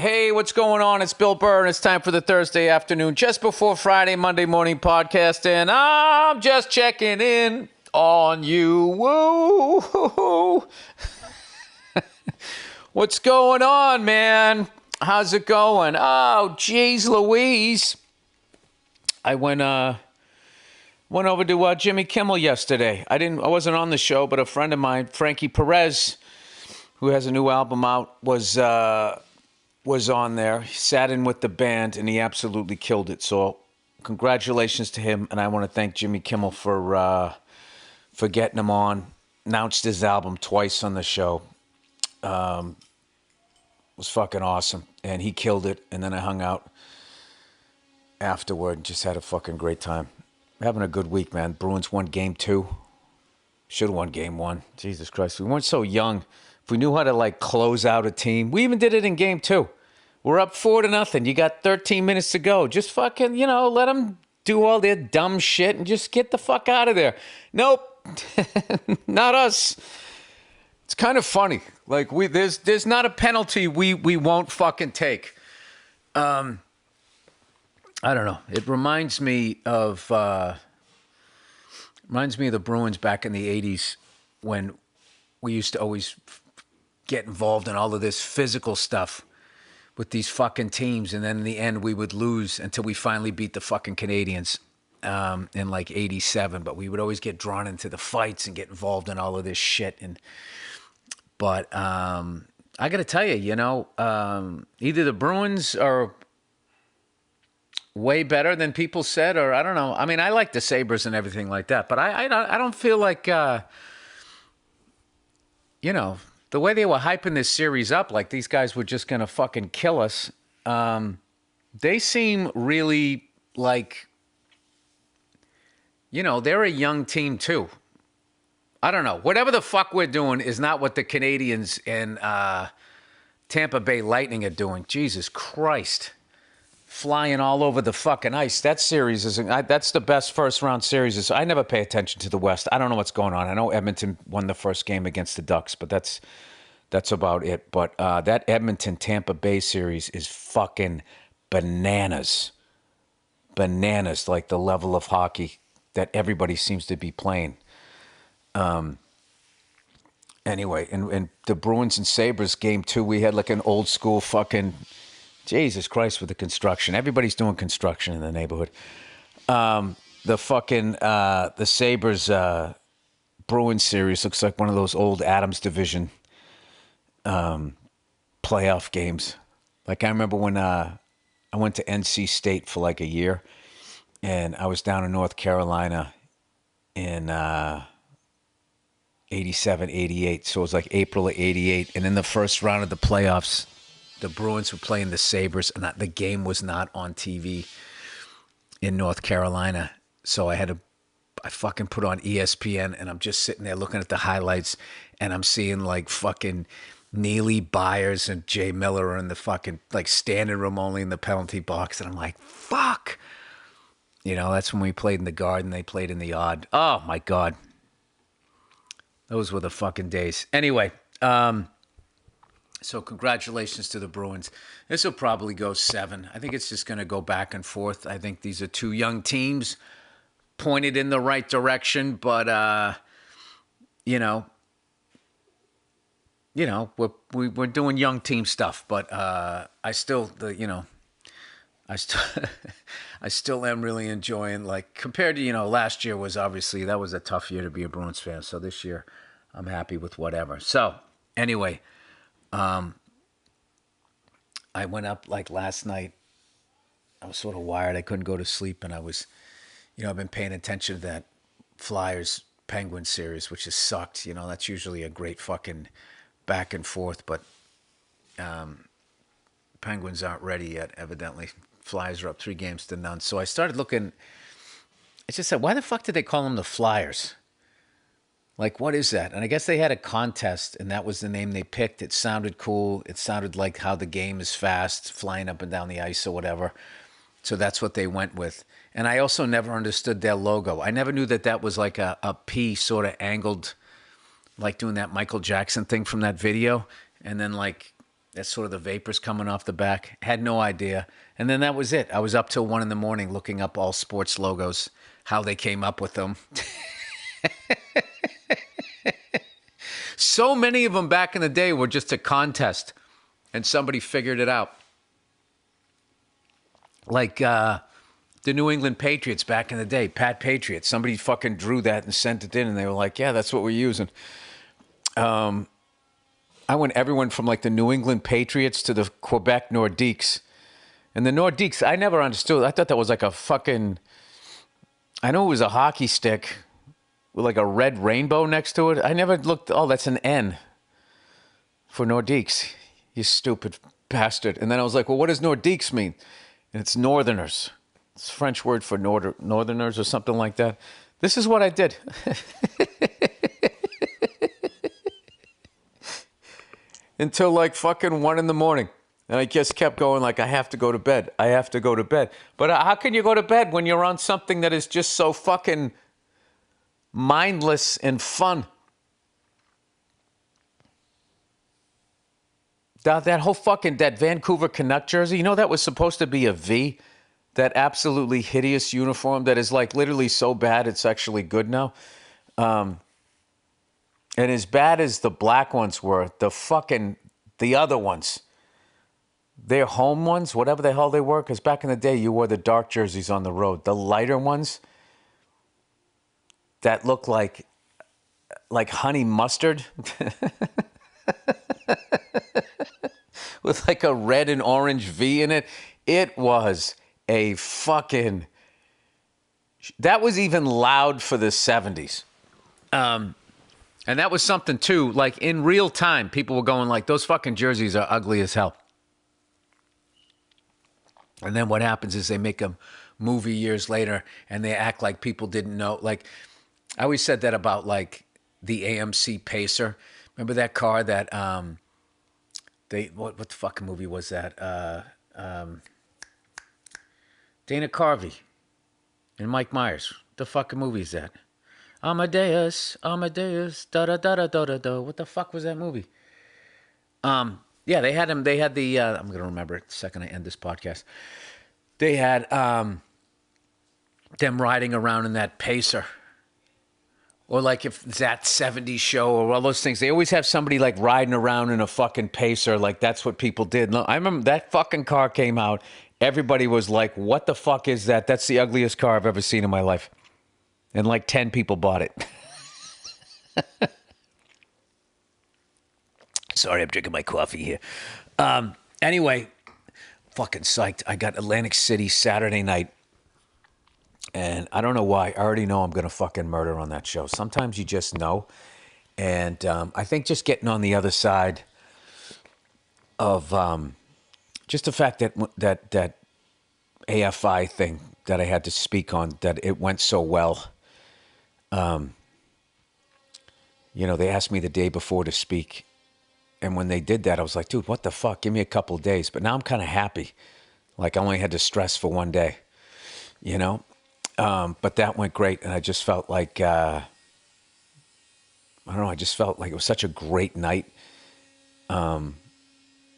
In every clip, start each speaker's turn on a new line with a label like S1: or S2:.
S1: Hey, what's going on? It's Bill Burr, and it's time for the Thursday afternoon, just before Friday, Monday morning podcast, and I'm just checking in on you. Woo! What's going on, man? How's it going? Oh, geez, Louise. I went over to Jimmy Kimmel yesterday. I wasn't on the show, but a friend of mine, Frankie Perez, who has a new album out, was on there. He sat in with the band, and he absolutely killed it. So congratulations to him, and I want to thank Jimmy Kimmel for getting him on. Announced his album twice on the show. It was fucking awesome, and he killed it. And then I hung out afterward and just had a fucking great time. Having a good week, man. Bruins won Game 2. Should have won Game 1. Jesus Christ. We weren't so young. If we knew how to, close out a team. We even did it in Game 2. We're up 4-0. You got 13 minutes to go. Just fucking, let them do all their dumb shit and just get the fuck out of there. Nope. Not us. It's kind of funny. There's not a penalty we won't fucking take. I don't know. It reminds me of the Bruins back in the 80s when we used to always get involved in all of this physical stuff with these fucking teams, and then in the end we would lose until we finally beat the fucking Canadians in 87. But we would always get drawn into the fights and get involved in all of this shit. But I got to tell you, either the Bruins are way better than people said, or I don't know. I mean, I like the Sabres and everything like that, but I don't feel like, the way they were hyping this series up, like these guys were just going to fucking kill us. They seem really like, they're a young team too. I don't know. Whatever the fuck we're doing is not what the Canadians and Tampa Bay Lightning are doing. Jesus Christ. Flying all over the fucking ice. That series that's the best first round series. I never pay attention to the West. I don't know what's going on. I know Edmonton won the first game against the Ducks, but that's about it. But that Edmonton Tampa Bay series is fucking bananas. Bananas, like the level of hockey that everybody seems to be playing. Anyway, and the Bruins and Sabres Game 2, we had like an old school fucking, Jesus Christ, with the construction. Everybody's doing construction in the neighborhood. The Sabres Bruins series looks like one of those old Adams Division playoff games. Like I remember when I went to NC State for like a year, and I was down in North Carolina in 87, 88. So it was like April of 88. And in the first round of the playoffs, the Bruins were playing the Sabres, and the game was not on TV in North Carolina. So I fucking put on ESPN, and I'm just sitting there looking at the highlights, and I'm seeing like fucking Neely Byers and Jay Miller are in the fucking standing room only in the penalty box. And I'm like, fuck. That's when we played in the Garden. They played in the Odd. Oh, my God. Those were the fucking days. Anyway, so congratulations to the Bruins. This will probably go 7. I think it's just going to go back and forth. I think these are two young teams pointed in the right direction, but we're doing young team stuff. But I still am really enjoying, compared to, last year was obviously, that was a tough year to be a Bruins fan. So this year I'm happy with whatever. So anyway, I went up last night. I was sort of wired. I couldn't go to sleep. And I was, I've been paying attention to that Flyers Penguins series, which has sucked. That's usually a great fucking back and forth, but Penguins aren't ready yet, evidently. Flyers are up 3-0. So I started looking. I just said, why the fuck did they call them the Flyers? What is that? And I guess they had a contest, and that was the name they picked. It sounded cool. It sounded like how the game is fast, flying up and down the ice or whatever. So that's what they went with. And I also never understood their logo. I never knew that was like a P sort of angled, like doing that Michael Jackson thing from that video. And then That's sort of the vapors coming off the back. Had no idea. And then that was it. I was up till 1 a.m. looking up all sports logos, how they came up with them. So many of them back in the day were just a contest, and somebody figured it out. Like the New England Patriots back in the day, Pat Patriot. Somebody fucking drew that and sent it in, and they were like, yeah, that's what we're using. I went everyone from like the New England Patriots to the Quebec Nordiques. And the Nordiques, I never understood. I thought that was like a fucking, I know it was a hockey stick with like a red rainbow next to it. I never looked, oh, that's an N for Nordiques. You stupid bastard. And then I was like, well, what does Nordiques mean? And it's Northerners. It's a French word for Northerners or something like that. This is what I did. Until like fucking 1 a.m. And I just kept going like, I have to go to bed. I have to go to bed. But how can you go to bed when you're on something that is just so fucking mindless and fun? That whole fucking, that Vancouver Canuck jersey, you know that was supposed to be a V? That absolutely hideous uniform that is like literally so bad it's actually good now. And as bad as the black ones were, the other ones, their home ones, whatever the hell they were, because back in the day you wore the dark jerseys on the road. The lighter ones that look like honey mustard with like a red and orange V in it. It was a fucking, that was even loud for the 70s. And that was something too, like in real time, people were going like, those fucking jerseys are ugly as hell. And then what happens is they make a movie years later and they act like people didn't know. Like, I always said that about like the AMC Pacer. Remember that car that, what the fucking movie was that? Dana Carvey and Mike Myers. What the fucking movie is that? Amadeus, da-da-da-da-da-da-da. What the fuck was that movie? Yeah, they had him. They had the, I'm going to remember it the second I end this podcast. They had them riding around in that Pacer. Or like if that 70s show or all those things. They always have somebody like riding around in a fucking Pacer. Like that's what people did. No, I remember that fucking car came out. Everybody was like, what the fuck is that? That's the ugliest car I've ever seen in my life. And like 10 people bought it. Sorry, I'm drinking my coffee here. Anyway, fucking psyched. I got Atlantic City Saturday night. And I don't know why. I already know I'm going to fucking murder on that show. Sometimes you just know. And I think just getting on the other side of just the fact that AFI thing that I had to speak on, that it went so well. You know, they asked me the day before to speak. And when they did that, I was like, dude, what the fuck? Give me a couple of days. But now I'm kind of happy. Like I only had to stress for one day, you know? But that went great. And I just felt like, I don't know, I just felt like it was such a great night. And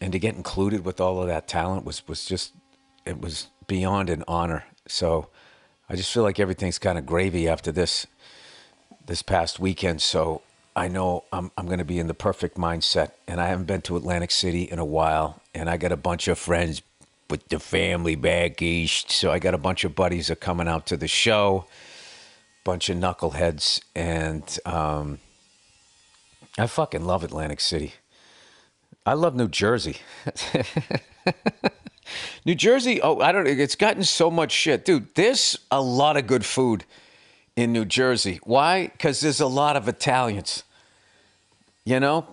S1: to get included with all of that talent was just, it was beyond an honor. So I just feel like everything's kind of gravy after this past weekend. So I know I'm going to be in the perfect mindset, and I haven't been to Atlantic City in a while, and I got a bunch of friends with the family back east, so I got a bunch of buddies that are coming out to the show, bunch of knuckleheads, and I fucking love Atlantic City. I love New Jersey. New Jersey, it's gotten so much shit. Dude, there's a lot of good food in New Jersey. Why? Because there's a lot of Italians. You know?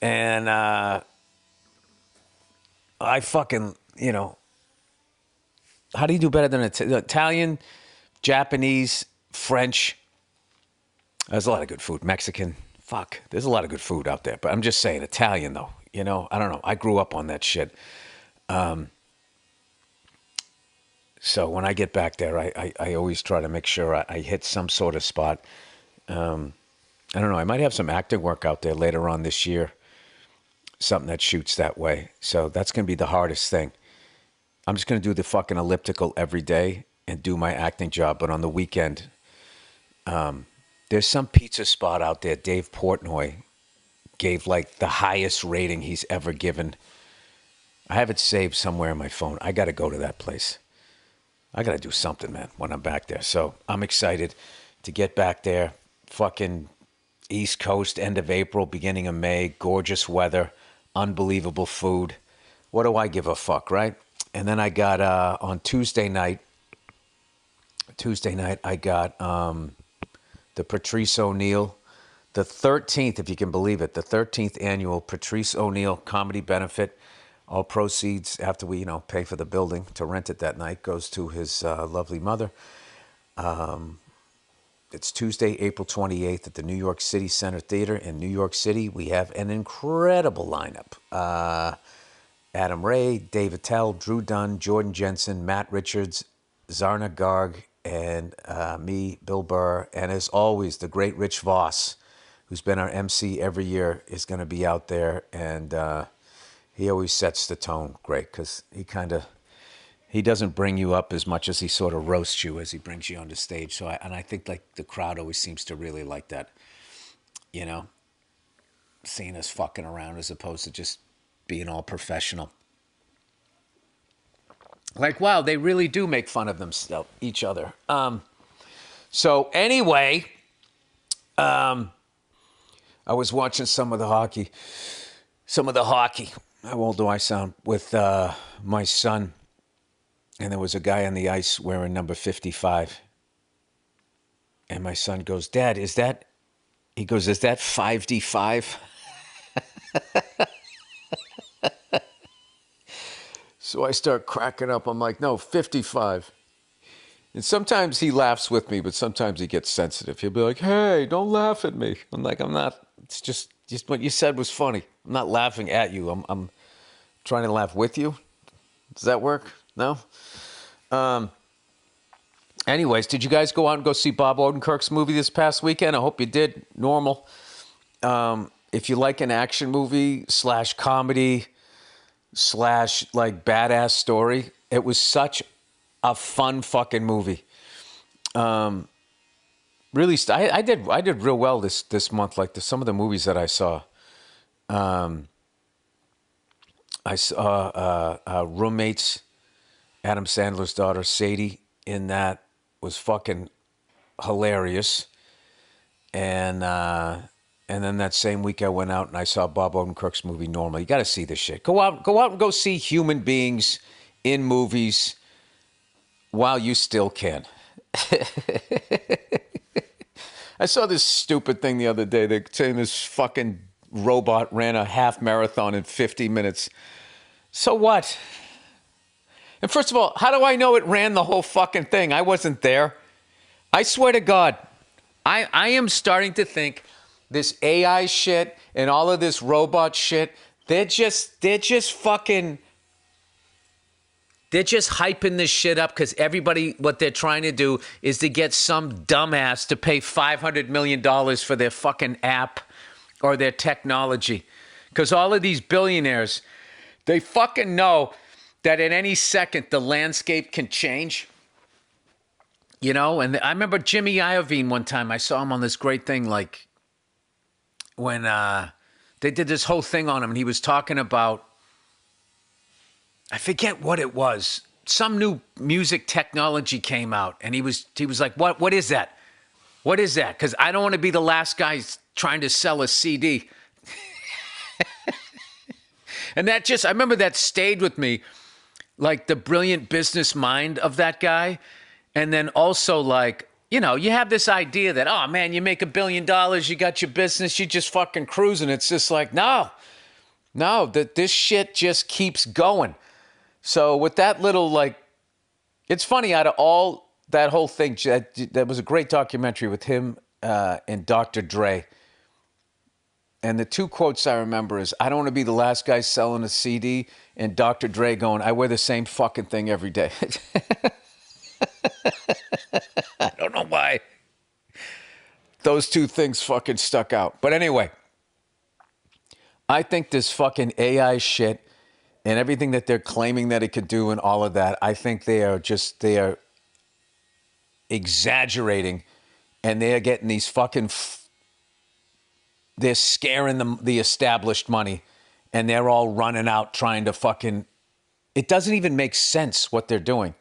S1: And I fucking, you know, how do you do better than Italian, Japanese, French? There's a lot of good food. Mexican. Fuck. There's a lot of good food out there. But I'm just saying, Italian, though. You know? I don't know. I grew up on that shit. So when I get back there, I always try to make sure I hit some sort of spot. I don't know. I might have some acting work out there later on this year. something that shoots that way. So that's going to be the hardest thing. I'm just going to do the fucking elliptical every day and do my acting job. But on the weekend, there's some pizza spot out there, Dave Portnoy gave like the highest rating he's ever given. I have it saved somewhere on my phone. I got to go to that place. I got to do something, man, when I'm back there. So I'm excited to get back there. Fucking East Coast, end of April, beginning of May. Gorgeous weather, unbelievable food. What do I give a fuck, right? And then I got on Tuesday night, I got the Patrice O'Neill, the 13th, if you can believe it, the 13th annual Patrice O'Neill Comedy Benefit. All proceeds, after we, pay for the building to rent it that night, goes to his lovely mother. It's Tuesday, April 28th at the New York City Center Theater in New York City. We have an incredible lineup. Adam Ray, Dave Attell, Drew Dunn, Jordan Jensen, Matt Richards, Zarna Garg, and me, Bill Burr. And as always, the great Rich Voss, who's been our MC every year, is going to be out there. And he always sets the tone great because he doesn't bring you up as much as he sort of roasts you as he brings you on the stage. So I think like the crowd always seems to really like that, seeing us fucking around as opposed to just being all professional. Like, wow, they really do make fun of themselves, each other. So anyway, I was watching some of the hockey. How old do I sound? With my son. And there was a guy on the ice wearing number 55. And my son goes, Dad, is that 5D5? So I start cracking up. I'm like, no, 55. And sometimes he laughs with me, but sometimes he gets sensitive. He'll be like, hey, don't laugh at me. I'm like, I'm not. It's just what you said was funny. I'm not laughing at you. I'm trying to laugh with you. Does that work? No? Anyways, did you guys go out and go see Bob Odenkirk's movie this past weekend? I hope you did. Normal. If you like an action movie / comedy / like badass story, it was such a fun fucking movie. Really, I did real well this month. Like some of the movies that I saw. I saw Roommates, Adam Sandler's daughter Sadie in that, was fucking hilarious. And then that same week I went out and I saw Bob Odenkirk's movie Normal. You got to see this shit. Go out and go see human beings in movies while you still can. I saw this stupid thing the other day. They're saying this fucking robot ran a half marathon in 50 minutes. So what? And first of all, how do I know it ran the whole fucking thing? I wasn't there. I swear to God, I am starting to think this AI shit and all of this robot shit, they're just hyping this shit up because everybody, what they're trying to do is to get some dumbass to pay $500 million for their fucking app or their technology. Because all of these billionaires, they fucking know that at any second the landscape can change. And I remember Jimmy Iovine one time, I saw him on this great thing, like when they did this whole thing on him and he was talking about, I forget what it was. Some new music technology came out and he was like, what is that? What is that? Because I don't want to be the last guy trying to sell a CD. And I remember that stayed with me, like the brilliant business mind of that guy. And then also like, you have this idea that, oh man, you make $1 billion, you got your business, you just fucking cruising. It's just like, no, that this shit just keeps going. So with that little, like, it's funny, out of all that whole thing, that was a great documentary with him and Dr. Dre. And the two quotes I remember is, I don't want to be the last guy selling a CD, and Dr. Dre going, I wear the same fucking thing every day. I don't know why those two things fucking stuck out. But anyway, I think this fucking AI shit and everything that they're claiming that it could do and all of that, I think they are exaggerating, and they are getting these fucking they're scaring the established money, and they're all running out trying to fucking, it doesn't even make sense what they're doing.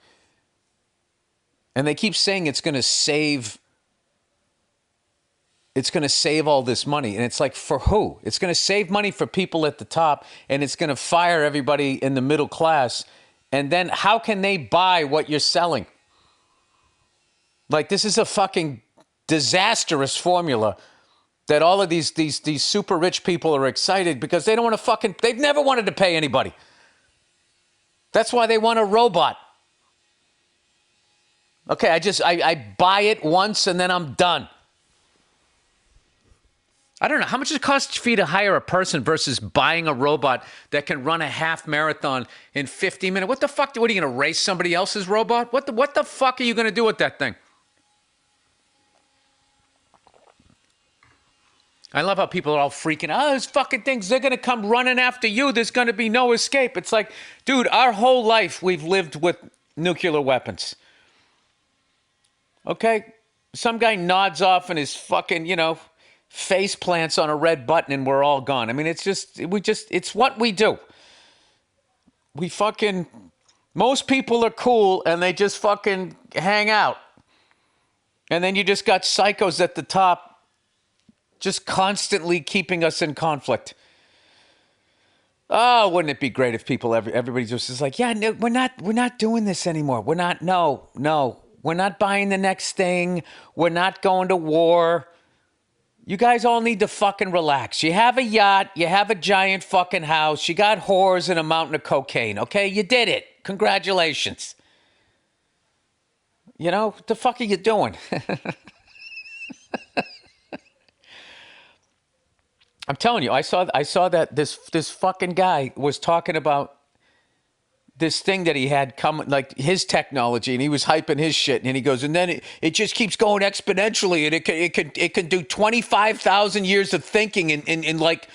S1: And they keep saying it's going to save all this money. And it's like, for who? It's going to save money for people at the top, and it's going to fire everybody in the middle class. And then how can they buy what you're selling? Like, this is a fucking disastrous formula that all of these super rich people are excited because they don't want to fucking, they've never wanted to pay anybody. That's why they want a robot. Okay, I buy it once and then I'm done. I don't know. How much does it cost for you to hire a person versus buying a robot that can run a half marathon in 50 minutes? What the fuck? What are you going to race somebody else's robot? What the fuck are you going to do with that thing? I love how people are all freaking out. Oh, those fucking things, they're going to come running after you. There's going to be no escape. It's like, dude, our whole life we've lived with nuclear weapons. Okay? Some guy nods off and his fucking, face plants on a red button and we're all gone. I mean, it's what we do. Most people are cool and they just fucking hang out. And then you just got psychos at the top just constantly keeping us in conflict. Oh, wouldn't it be great if everybody just is like, yeah, no, we're not doing this anymore. We're not buying the next thing. We're not going to war. You guys all need to fucking relax. You have a yacht. You have a giant fucking house. You got whores and a mountain of cocaine. Okay, you did it. Congratulations. What the fuck are you doing? I'm telling you, I saw that this fucking guy was talking about this thing that he had come, like his technology, and he was hyping his shit, and he goes, and then it just keeps going exponentially, and it can do 25,000 years of thinking in like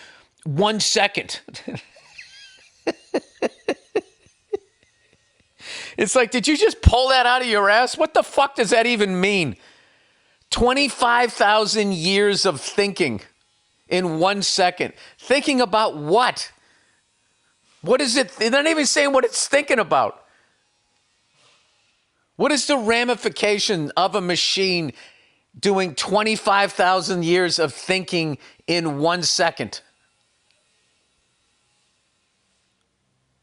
S1: 1 second. It's like, did you just pull that out of your ass? What the fuck does that even mean? 25,000 years of thinking in 1 second. Thinking about what? What is it? They're not even saying what it's thinking about. What is the ramification of a machine doing 25,000 years of thinking in 1 second?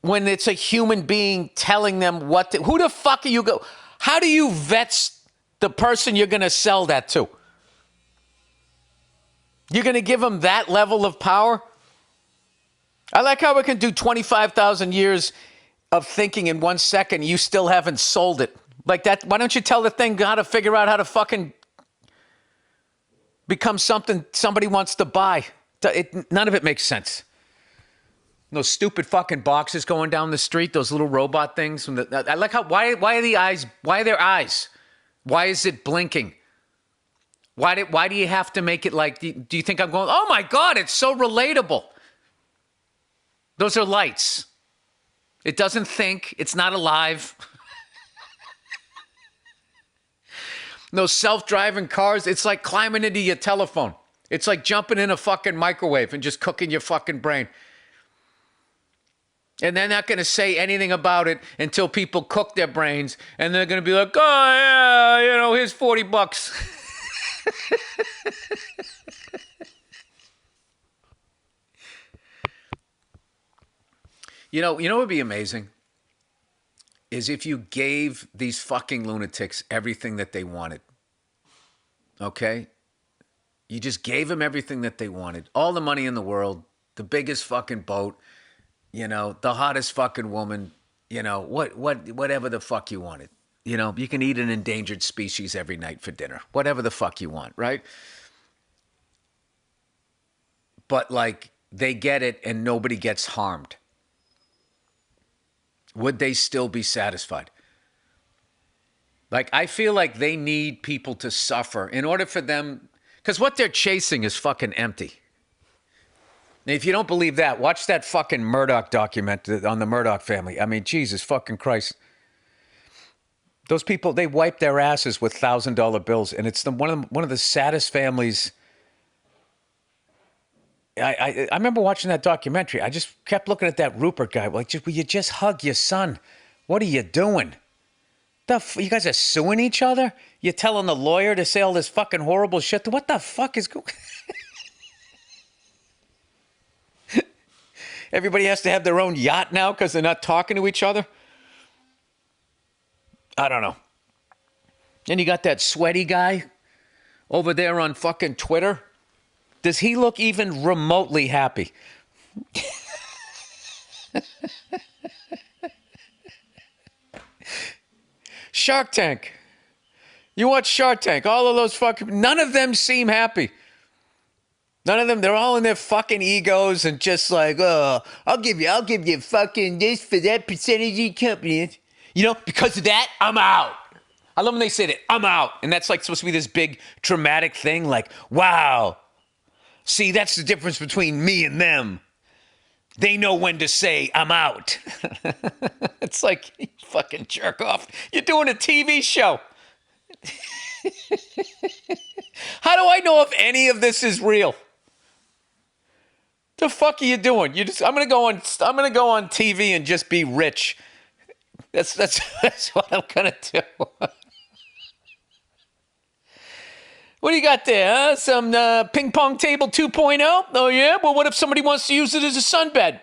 S1: When it's a human being telling them who the fuck are you how do you vet the person you're going to sell that to? You're going to give them that level of power? I like how we can do 25,000 years of thinking in 1 second. You still haven't sold it. Like that. Why don't you tell the thing how to figure out how to fucking become something somebody wants to buy? None of it makes sense. Those stupid fucking boxes going down the street, those little robot things. I like how, why are the eyes, why are their eyes? Why is it blinking? Why do you have to make it like, do you think I'm going, oh my God, it's so relatable. Those are lights. It doesn't think. It's not alive. Those self-driving cars, it's like climbing into your telephone. It's like jumping in a fucking microwave and just cooking your fucking brain. And they're not going to say anything about it until people cook their brains. And they're going to be like, oh, yeah, here's $40. What would be amazing is if you gave these fucking lunatics everything that they wanted. Okay? You just gave them everything that they wanted. All the money in the world, the biggest fucking boat, the hottest fucking woman, whatever the fuck you wanted. You can eat an endangered species every night for dinner. Whatever the fuck you want, right? But like, they get it and nobody gets harmed. Would they still be satisfied? Like, I feel like they need people to suffer in order for them, because what they're chasing is fucking empty. If you don't believe that, watch that fucking Murdoch document on the Murdoch family. I mean, Jesus fucking Christ. Those people, they wipe their asses with $1,000 bills, and it's one of the saddest families. I remember watching that documentary. I just kept looking at that Rupert guy. Like, will you just hug your son? What are you doing? You guys are suing each other? You're telling the lawyer to say all this fucking horrible shit? What the fuck is going? Everybody has to have their own yacht now because they're not talking to each other? I don't know. Then you got that sweaty guy over there on fucking Twitter. Does he look even remotely happy? Shark Tank. You watch Shark Tank. All of those fucking... None of them seem happy. None of them. They're all in their fucking egos and just like, oh, I'll give you fucking this for that percentage of your company. You know, because of that, I'm out. I love when they say that, I'm out. And that's like supposed to be this big dramatic thing. Like, wow. See, that's the difference between me and them. They know when to say, I'm out. It's like, you fucking jerk off. You're doing a TV show. How do I know if any of this is real? The fuck are you doing? I'm gonna go on TV and just be rich. That's what I'm gonna do. What do you got there, huh? Some ping pong table 2.0? Oh, yeah? Well, what if somebody wants to use it as a sunbed?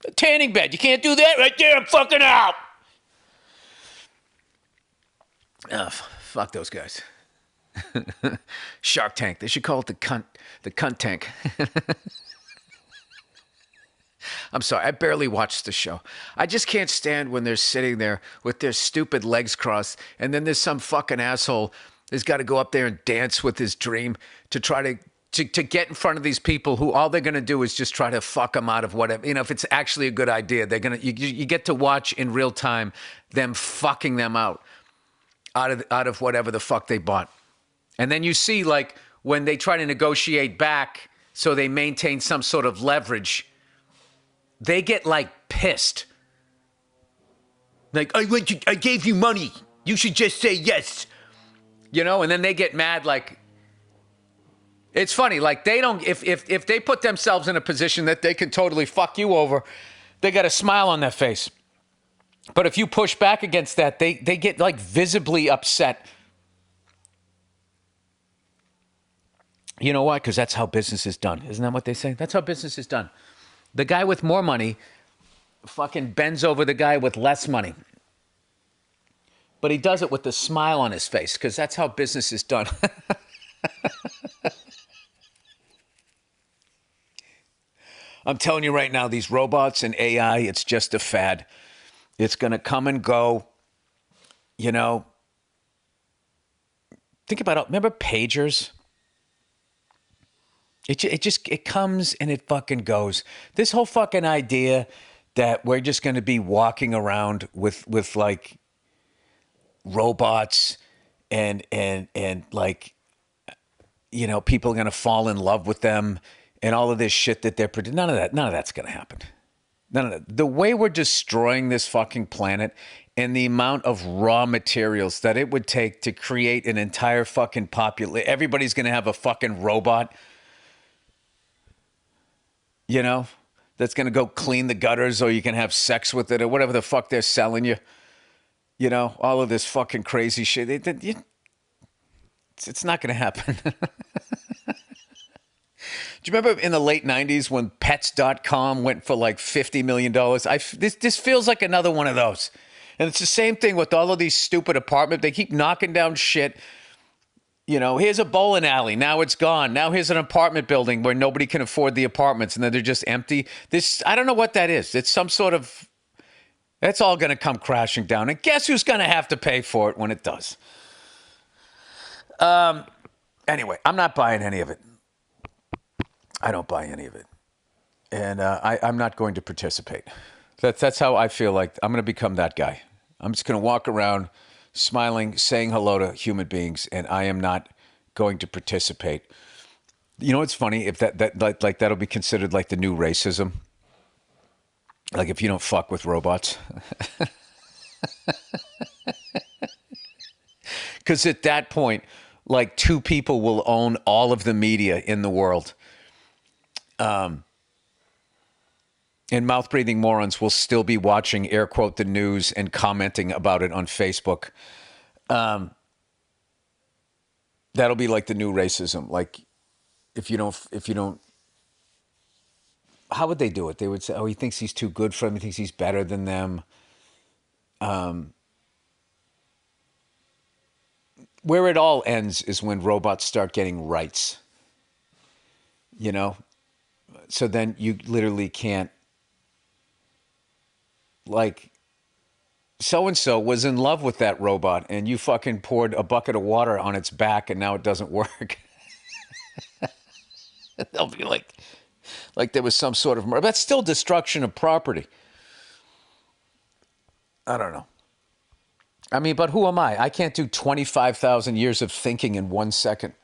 S1: A tanning bed. You can't do that? Right there, I'm fucking out. Oh, fuck those guys. Shark Tank. They should call it the cunt tank. I'm sorry, I barely watched the show. I just can't stand when they're sitting there with their stupid legs crossed, and then there's some fucking asshole who's got to go up there and dance with his dream to try to get in front of these people who all they're going to do is just try to fuck them out of whatever. You know, if it's actually a good idea, they're going to, you get to watch in real time them fucking them out of whatever the fuck they bought. And then you see, like, when they try to negotiate back so they maintain some sort of leverage, they get, like, pissed. Like, I gave you money. You should just say yes. You know, and then they get mad, like, it's funny, like, they don't, if they put themselves in a position that they can totally fuck you over, they got a smile on their face. But if you push back against that, they get, like, visibly upset. You know why? Because that's how business is done. Isn't that what they say? That's how business is done. The guy with more money fucking bends over the guy with less money. But he does it with a smile on his face because that's how business is done. I'm telling you right now, these robots and AI, it's just a fad. It's going to come and go. You know, think about it. Remember pagers? It comes and it fucking goes. This whole fucking idea that we're just going to be walking around with like robots and like, you know, people are going to fall in love with them and all of this shit that they're producing. None of that's going to happen. None of that. The way we're destroying this fucking planet and the amount of raw materials that it would take to create an entire fucking population. Everybody's going to have a fucking robot, you know, that's going to go clean the gutters, or you can have sex with it, or whatever the fuck they're selling you. You know, all of this fucking crazy shit. It's not going to happen. Do you remember in the late 90s when Pets.com went for like $50 million? This feels like another one of those. And it's the same thing with all of these stupid apartments. They keep knocking down shit. You know, here's a bowling alley. Now it's gone. Now here's an apartment building where nobody can afford the apartments and then they're just empty. I don't know what that is. It's some sort of, it's all going to come crashing down. And guess who's going to have to pay for it when it does? Anyway, I'm not buying any of it. I don't buy any of it. And I'm not going to participate. That's how I feel like I'm going to become that guy. I'm just going to walk around smiling, saying hello to human beings, and I am not going to participate You know what's funny? If that that'll be considered like the new racism. Like if you don't fuck with robots. Because at that point, like two people will own all of the media in the world. And mouth breathing morons will still be watching, air quote, the news and commenting about it on Facebook. That'll be like the new racism. Like if you don't, how would they do it? They would say, oh, he thinks he's too good for them. He thinks he's better than them. Where it all ends is when robots start getting rights, you know? So then you literally can't, like, so-and-so was in love with that robot and you fucking poured a bucket of water on its back and now it doesn't work. They'll be like there was some sort of murder. That's still destruction of property. I don't know. I mean, but who am I? I can't do 25,000 years of thinking in 1 second.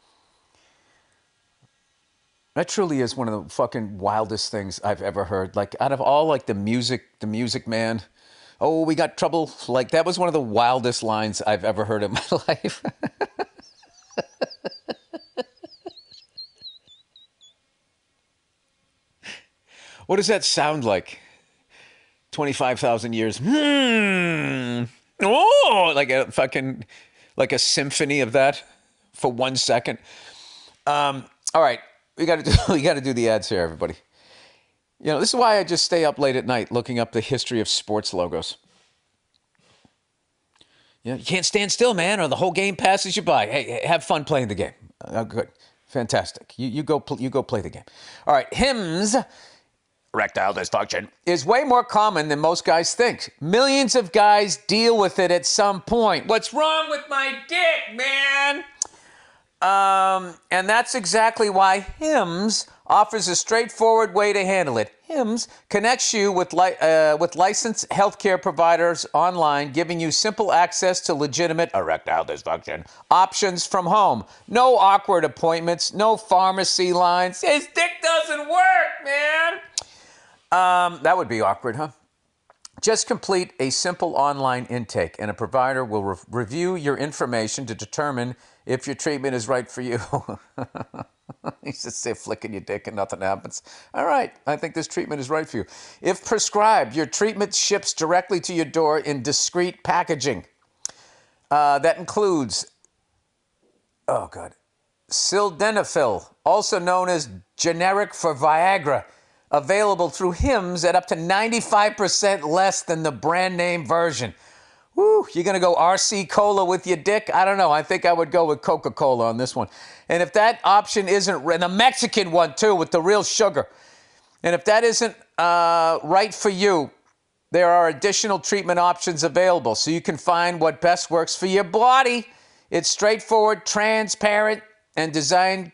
S1: That truly is one of the fucking wildest things I've ever heard. Like, out of all, like, the music man, oh, we got trouble. Like, that was one of the wildest lines I've ever heard in my life. What does that sound like? 25,000 years. Oh, like a fucking, like a symphony of that for 1 second. All right, we got to do the ads here, everybody. You know, this is why I just stay up late at night looking up the history of sports logos. You know, you can't stand still, man, or the whole game passes you by. Hey, have fun playing the game. Good, fantastic. You go play the game. All right, hymns. Erectile dysfunction is way more common than most guys think. Millions of guys deal with it at some point. What's wrong with my dick, man? And that's exactly why Hims offers a straightforward way to handle it. Hims connects you with licensed healthcare providers online, giving you simple access to legitimate erectile dysfunction options from home. No awkward appointments, no pharmacy lines. His dick doesn't work, man. That would be awkward, huh? Just complete a simple online intake, and a provider will review your information to determine if your treatment is right for you. You just say flicking your dick and nothing happens. All right, I think this treatment is right for you. If prescribed, your treatment ships directly to your door in discreet packaging. That includes, oh God, sildenafil, also known as generic for Viagra, available through Hims at up to 95% less than the brand name version. Woo, you're going to go RC Cola with your dick? I don't know. I think I would go with Coca-Cola on this one. And if that option isn't, and a Mexican one too with the real sugar. And if that isn't right for you, there are additional treatment options available so you can find what best works for your body. It's straightforward, transparent, and designed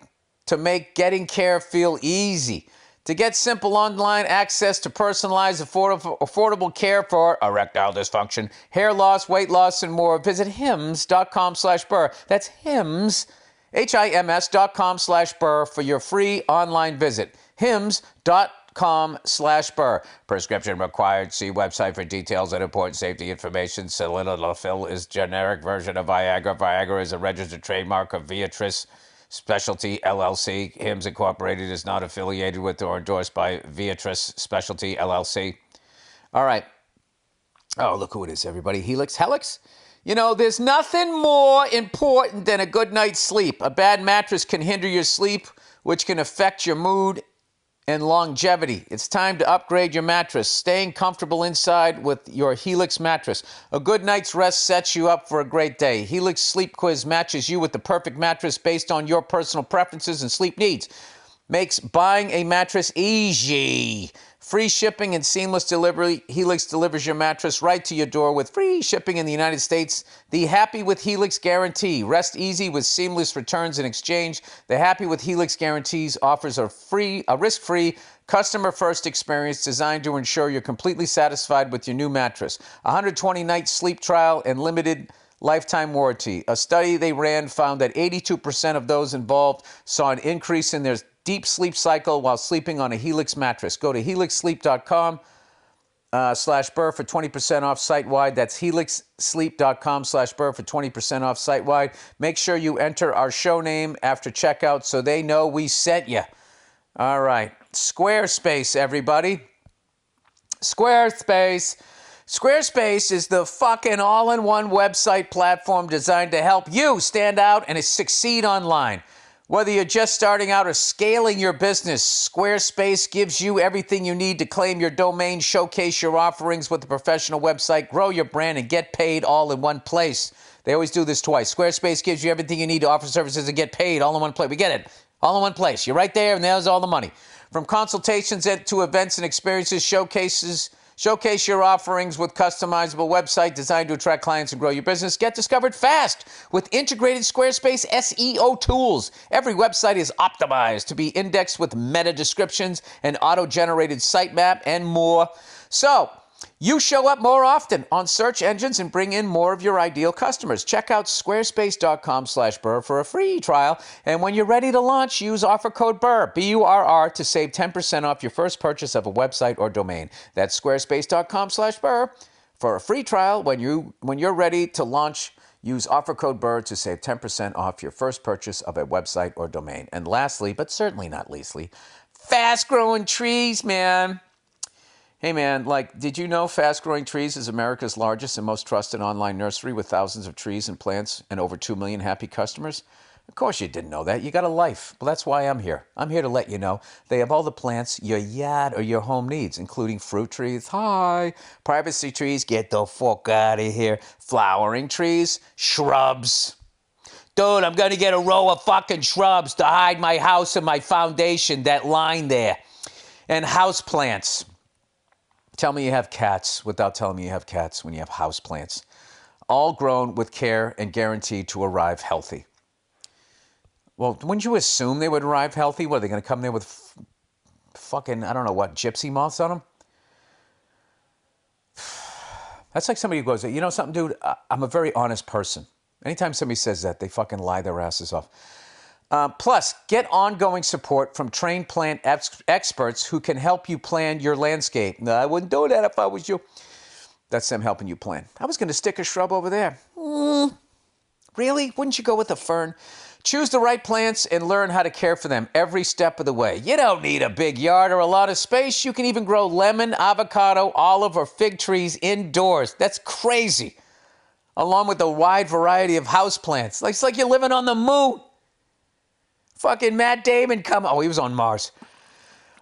S1: to make getting care feel easy. To get simple online access to personalized, affordable care for erectile dysfunction, hair loss, weight loss, and more, visit hims.com/Burr. That's Hims, HIMS.com/Burr for your free online visit. Hims.com/Burr. Prescription required. See website for details and important safety information. Sildenafil is generic version of Viagra. Viagra is a registered trademark of Viatris Specialty LLC. Hims Incorporated is not affiliated with or endorsed by Viatris Specialty LLC. All right. Oh, look who it is, everybody. Helix? You know, there's nothing more important than a good night's sleep. A bad mattress can hinder your sleep, which can affect your mood and longevity. It's time to upgrade your mattress. Staying comfortable inside with your Helix mattress. A good night's rest sets you up for a great day. Helix Sleep Quiz matches you with the perfect mattress based on your personal preferences and sleep needs. Makes buying a mattress easy. Free shipping and seamless delivery. Helix delivers your mattress right to your door with free shipping in the United States. The Happy with Helix guarantee. Rest easy with seamless returns and exchange. The Happy with Helix guarantees offers a risk-free, customer-first experience designed to ensure you're completely satisfied with your new mattress. 120-night sleep trial and limited lifetime warranty. A study they ran found that 82% of those involved saw an increase in their deep sleep cycle while sleeping on a Helix mattress. Go to helixsleep.com /Burr for 20% off site-wide. That's helixsleep.com /Burr for 20% off site-wide. Make sure you enter our show name after checkout so they know we sent you. All right. Squarespace, everybody. Squarespace. Squarespace is the fucking all-in-one website platform designed to help you stand out and succeed online. Whether you're just starting out or scaling your business, Squarespace gives you everything you need to claim your domain, showcase your offerings with a professional website, grow your brand, and get paid all in one place. They always do this twice. Squarespace gives you everything you need to offer services and get paid all in one place. We get it. All in one place. You're right there, and there's all the money. From consultations to events and experiences, showcase your offerings with customizable website designed to attract clients and grow your business. Get discovered fast with integrated Squarespace SEO tools. Every website is optimized to be indexed with meta descriptions, an auto-generated sitemap, and more. So, you show up more often on search engines and bring in more of your ideal customers. Check out squarespace.com /Burr for a free trial. And when you're ready to launch, use offer code Burr, B-U-R-R, to save 10% off your first purchase of a website or domain. That's squarespace.com /Burr for a free trial. When you're ready to launch, use offer code Burr to save 10% off your first purchase of a website or domain. And lastly, but certainly not leastly, fast-growing trees, man. Hey, man, did you know Fast Growing Trees is America's largest and most trusted online nursery with thousands of trees and plants and over 2 million happy customers? Of course you didn't know that. You got a life. Well, that's why I'm here. I'm here to let you know they have all the plants your yard or your home needs, including fruit trees. Hi. Privacy trees. Get the fuck out of here. Flowering trees. Shrubs. Dude, I'm going to get a row of fucking shrubs to hide my house and my foundation, that line there. And house plants. Tell me you have cats without telling me you have cats when you have houseplants. All grown with care and guaranteed to arrive healthy. Well, wouldn't you assume they would arrive healthy? What, are they going to come there with fucking, I don't know what, gypsy moths on them? That's like somebody who goes, you know something, dude? I'm a very honest person. Anytime somebody says that, they fucking lie their asses off. Plus, get ongoing support from trained plant experts who can help you plan your landscape. No, I wouldn't do that if I was you. That's them helping you plan. I was going to stick a shrub over there. Really? Wouldn't you go with a fern? Choose the right plants and learn how to care for them every step of the way. You don't need a big yard or a lot of space. You can even grow lemon, avocado, olive, or fig trees indoors. That's crazy. Along with a wide variety of houseplants. It's like you're living on the moon. Fucking Matt Damon he was on Mars.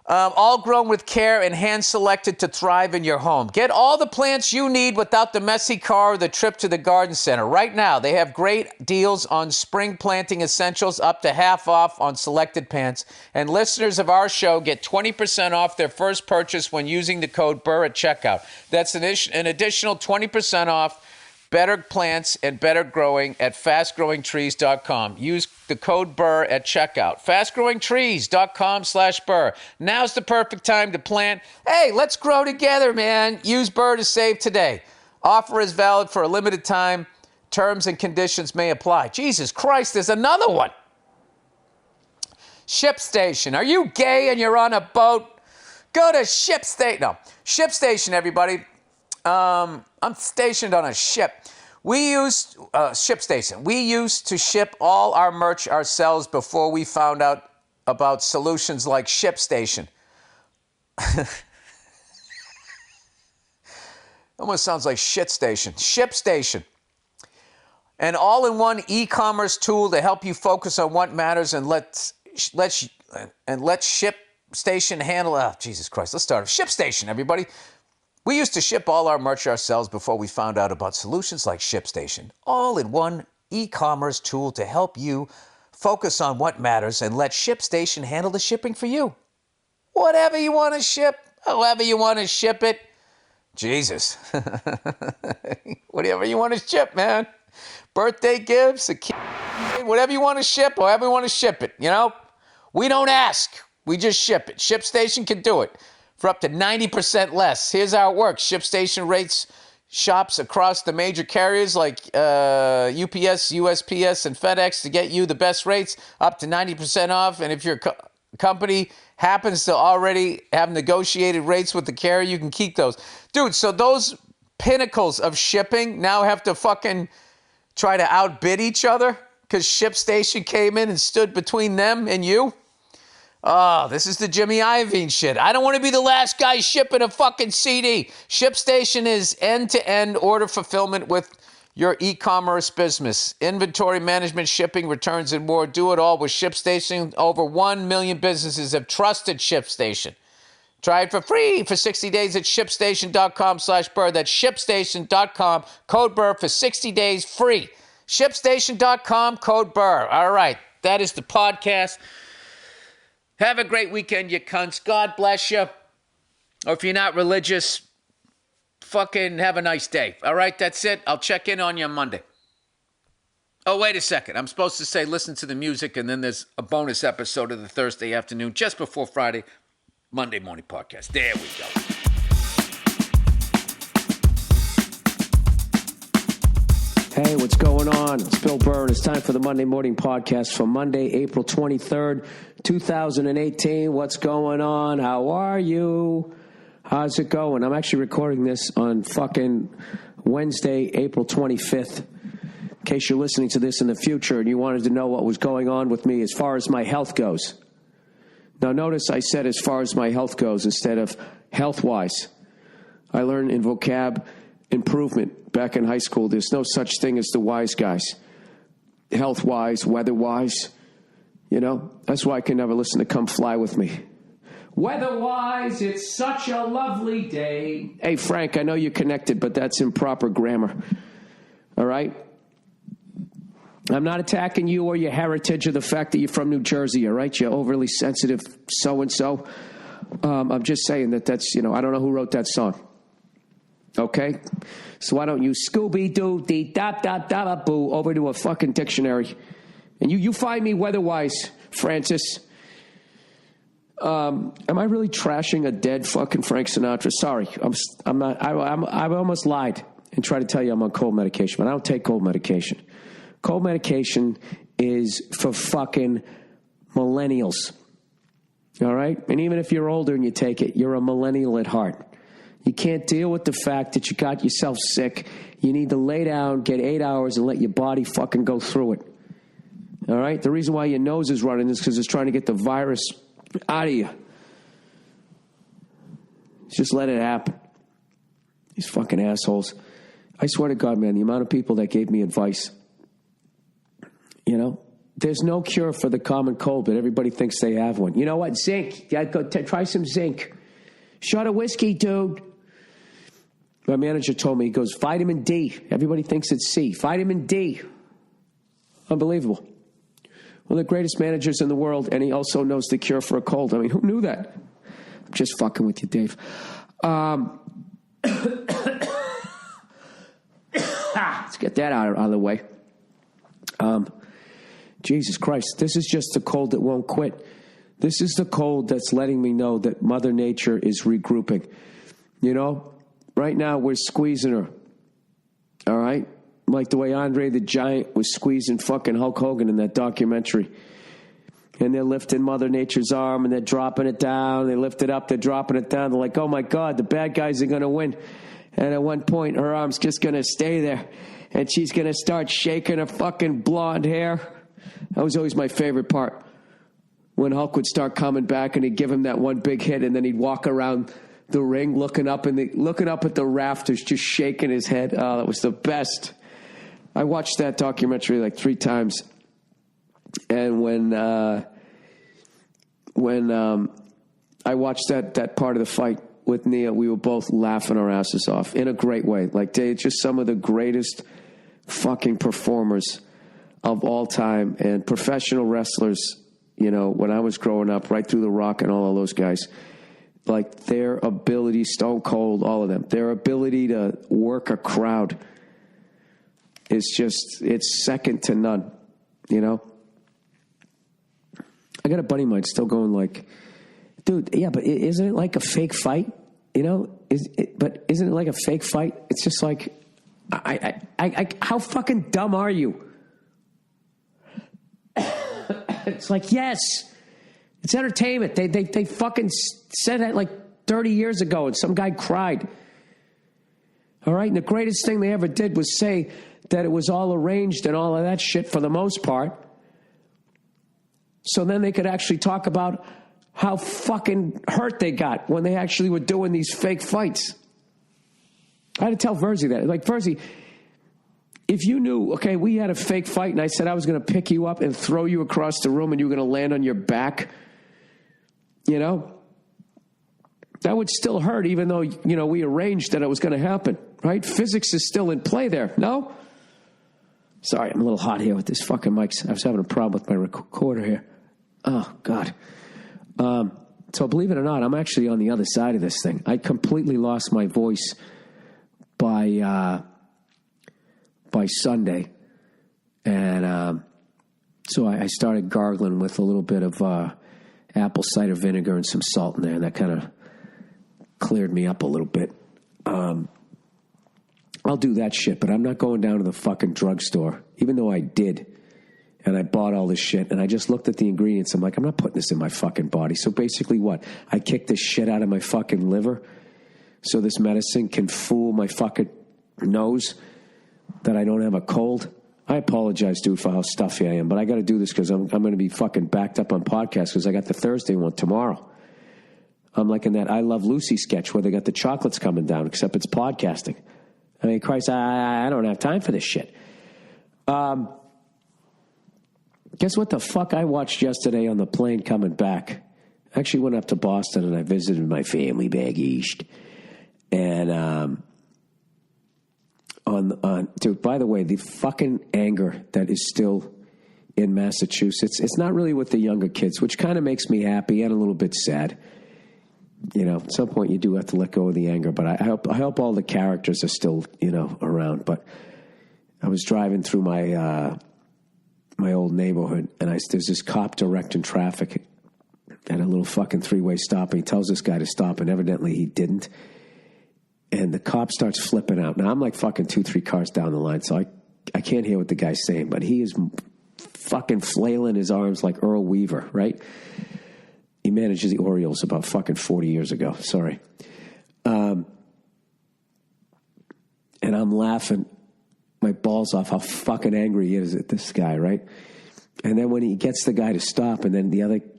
S1: All grown with care and hand-selected to thrive in your home. Get all the plants you need without the messy car or the trip to the garden center. Right now, they have great deals on spring planting essentials, up to half off on selected plants. And listeners of our show get 20% off their first purchase when using the code Burr at checkout. That's an additional 20% off. Better plants and better growing at fastgrowingtrees.com. Use the code Burr at checkout. Fastgrowingtrees.com /Burr. Now's the perfect time to plant. Hey, let's grow together, man. Use Burr to save today. Offer is valid for a limited time. Terms and conditions may apply. Jesus Christ, there's another one. ShipStation. Are you gay and you're on a boat? Go to ShipStation. No, ShipStation, everybody. I'm stationed on a ship. ShipStation. We used to ship all our merch ourselves before we found out about solutions like ShipStation. Almost sounds like shit station. ShipStation. An all-in-one e-commerce tool to help you focus on what matters and let ShipStation handle. Jesus Christ. Let's start. ShipStation, everybody. We used to ship all our merch ourselves before we found out about solutions like ShipStation. All-in-one e-commerce tool to help you focus on what matters and let ShipStation handle the shipping for you. Whatever you want to ship, however you want to ship it. Jesus. Whatever you want to ship, man. Birthday gifts, a kid, whatever you want to ship, however you want to ship it, you know? We don't ask. We just ship it. ShipStation can do it. For up to 90% less. Here's how it works. ShipStation rates shops across the major carriers like UPS, USPS, and FedEx to get you the best rates, up to 90% off. And if you're company happens to already have negotiated rates with the carrier, you can keep those. Dude, so those pinnacles of shipping now have to fucking try to outbid each other because ShipStation came in and stood between them and you? Oh, this is the Jimmy Iovine shit. I don't want to be the last guy shipping a fucking CD. ShipStation is end-to-end order fulfillment with your e-commerce business. Inventory management, shipping, returns, and more. Do it all with ShipStation. Over 1 million businesses have trusted ShipStation. Try it for free for 60 days at ShipStation.com/Burr. That's ShipStation.com, code Burr for 60 days free. ShipStation.com, code Burr. All right, that is the podcast. Have a great weekend, you cunts. God bless you. Or if you're not religious, fucking have a nice day. All right, that's it. I'll check in on you on Monday. Oh, wait a second. I'm supposed to say listen to the music, and then there's a bonus episode of the Thursday afternoon, just before Friday, Monday morning podcast. There we go.
S2: Hey, what's going on? It's Bill Burr, and it's time for the Monday Morning Podcast for Monday, April 23rd, 2018. What's going on? How are you? How's it going? I'm actually recording this on fucking Wednesday, April 25th. In case you're listening to this in the future and you wanted to know what was going on with me as far as my health goes. Now, notice I said as far as my health goes instead of health-wise. I learned in vocab improvement back in high school. There's no such thing as the wise guys. Health-wise, weather-wise. You know, that's why I can never listen to Come Fly With Me. Weather-wise, it's such a lovely day. Hey, Frank, I know you're connected, but that's improper grammar. All right? I'm not attacking you or your heritage or the fact that you're from New Jersey, all right? You're overly sensitive so-and-so. I'm just saying that's, you know, I don't know who wrote that song. Okay? So why don't you Scooby-Doo-dee-da-da-da-boo over to a fucking dictionary. And you find me weather-wise, Francis. Am I really trashing a dead fucking Frank Sinatra? Sorry, I'm not. I almost lied and tried to tell you I'm on cold medication, but I don't take cold medication. Cold medication is for fucking millennials. All right? And even if you're older and you take it, you're a millennial at heart. You can't deal with the fact that you got yourself sick. You need to lay down, get 8 hours, and let your body fucking go through it. All right? The reason why your nose is running is because it's trying to get the virus out of you. Just let it happen. These fucking assholes. I swear to God, man, the amount of people that gave me advice. You know, there's no cure for the common cold, but everybody thinks they have one. You know what? Zinc. Yeah, go try some zinc. Shot of whiskey, dude. My manager told me, he goes, vitamin D. Everybody thinks it's C. Vitamin D. Unbelievable. One of the greatest managers in the world, and he also knows the cure for a cold. I mean, who knew that? I'm just fucking with you, Dave. Let's get that out of the way. Jesus Christ, this is just the cold that won't quit. This is the cold that's letting me know that Mother Nature is regrouping. You know, right now we're squeezing her. All right? Like the way Andre the Giant was squeezing fucking Hulk Hogan in that documentary. And they're lifting Mother Nature's arm and they're dropping it down. They lift it up, they're dropping it down. They're like, oh my God, the bad guys are going to win. And at one point, her arm's just going to stay there. And she's going to start shaking her fucking blonde hair. That was always my favorite part. When Hulk would start coming back and he'd give him that one big hit and then he'd walk around the ring looking up at the rafters, just shaking his head. Oh, that was the best. I watched that documentary like 3 times. And when I watched that part of the fight with Nia, we were both laughing our asses off in a great way. Like, they're just some of the greatest fucking performers of all time and professional wrestlers. You know, when I was growing up, right through The Rock and all of those guys, like their ability, Stone Cold, all of them, their ability to work a crowd is just, it's second to none, you know? I got a buddy of mine still going like, dude, yeah, but isn't it like a fake fight? You know, but isn't it like a fake fight? It's just like, how fucking dumb are you? It's like, yes, It's entertainment. They fucking said that like 30 years ago, and some guy cried. All right? And the greatest thing they ever did was say that it was all arranged and all of that shit for the most part. So then they could actually talk about how fucking hurt they got when they actually were doing these fake fights. I had to tell Verzi that. Like, Verzi, if you knew, okay, we had a fake fight and I said I was going to pick you up and throw you across the room and you were going to land on your back, you know, that would still hurt even though, you know, we arranged that it was going to happen, right? Physics is still in play there, no? Sorry, I'm a little hot here with this fucking mic. I was having a problem with my recorder here. Oh, God. So believe it or not, I'm actually on the other side of this thing. I completely lost my voice by Sunday. And so I started gargling with a little bit of apple cider vinegar and some salt in there, and that kind of cleared me up a little bit. I'll do that shit, but I'm not going down to the fucking drugstore, even though I did. And I bought all this shit, and I just looked at the ingredients. I'm like, I'm not putting this in my fucking body. So basically what? I kicked this shit out of my fucking liver so this medicine can fool my fucking nose that I don't have a cold. I apologize, dude, for how stuffy I am, but I got to do this because I'm going to be fucking backed up on podcasts because I got the Thursday one tomorrow. I'm like in that I Love Lucy sketch where they got the chocolates coming down, except it's podcasting. I mean, Christ, I don't have time for this shit. Guess what the fuck I watched yesterday on the plane coming back? I actually went up to Boston and I visited my family back east. And dude, by the way, the fucking anger that is still in Massachusetts, it's not really with the younger kids, which kind of makes me happy and a little bit sad. You know, at some point you do have to let go of the anger, but I hope all the characters are still, you know, around. But I was driving through my old neighborhood, and there's this cop directing traffic at a little fucking three-way stop, and he tells this guy to stop, and evidently he didn't. And the cop starts flipping out. Now, I'm like fucking 2-3 cars down the line, so I can't hear what the guy's saying, but he is fucking flailing his arms like Earl Weaver, right? He manages the Orioles about fucking 40 years ago. Sorry. And I'm laughing my balls off how fucking angry he is at this guy, right? And then when he gets the guy to stop and then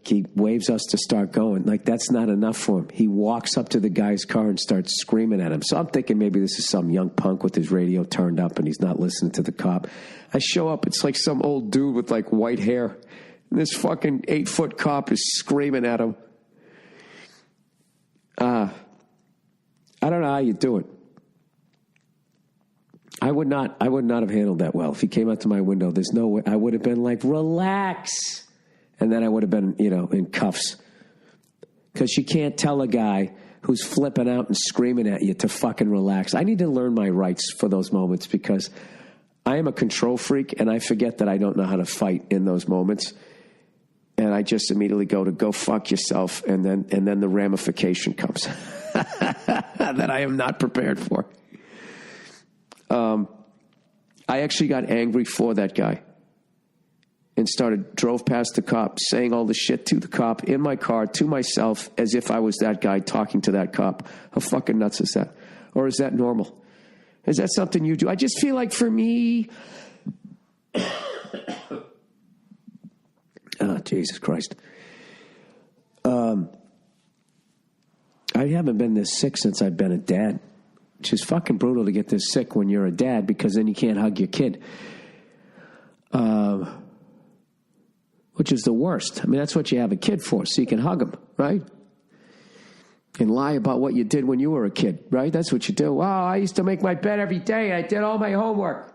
S2: he waves us to start going, like that's not enough for him. He walks up to the guy's car and starts screaming at him. So I'm thinking maybe this is some young punk with his radio turned up and he's not listening to the cop. I show up, it's like some old dude with like white hair. And this fucking 8-foot cop is screaming at him. I don't know how you do it. I would not have handled that well. If he came out to my window, there's no way. I would have been like, relax. And then I would have been, you know, in cuffs. Because you can't tell a guy who's flipping out and screaming at you to fucking relax. I need to learn my rights for those moments because I am a control freak and I forget that I don't know how to fight in those moments. And I just immediately go fuck yourself. And then the ramification comes that I am not prepared for. I actually got angry for that guy and drove past the cop, saying all the shit to the cop in my car, to myself, as if I was that guy talking to that cop. How fucking nuts is that? Or is that normal? Is that something you do? I just feel like for me, oh, Jesus Christ. I haven't been this sick since I've been a dad. Which is fucking brutal to get this sick when you're a dad because then you can't hug your kid. Which is the worst. I mean, that's what you have a kid for, so you can hug him, right? And lie about what you did when you were a kid, right? That's what you do. Oh, I used to make my bed every day. I did all my homework.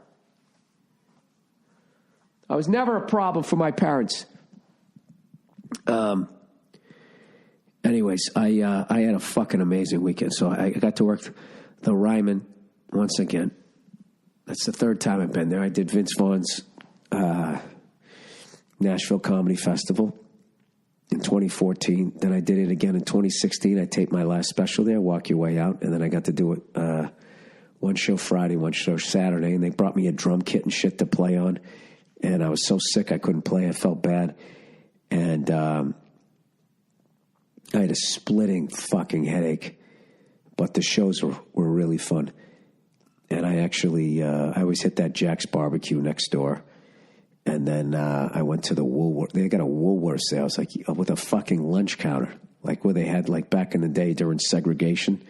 S2: I was never a problem for my parents. Anyways, I had a fucking amazing weekend. So I got to work the Ryman once again. That's the third time I've been there. I did Vince Vaughn's Nashville Comedy Festival in 2014. Then I did it again in 2016. I taped my last special there, Walk Your Way Out. And then I got to do it one show Friday, one show Saturday. And they brought me a drum kit and shit to play on. And I was so sick I couldn't play. I felt bad. And I had a splitting fucking headache, but the shows were really fun. And I actually, I always hit that Jack's Barbecue next door. And then I went to the Woolworth. They got a Woolworths there. I was like, with a fucking lunch counter. Like where they had, like back in the day during segregation,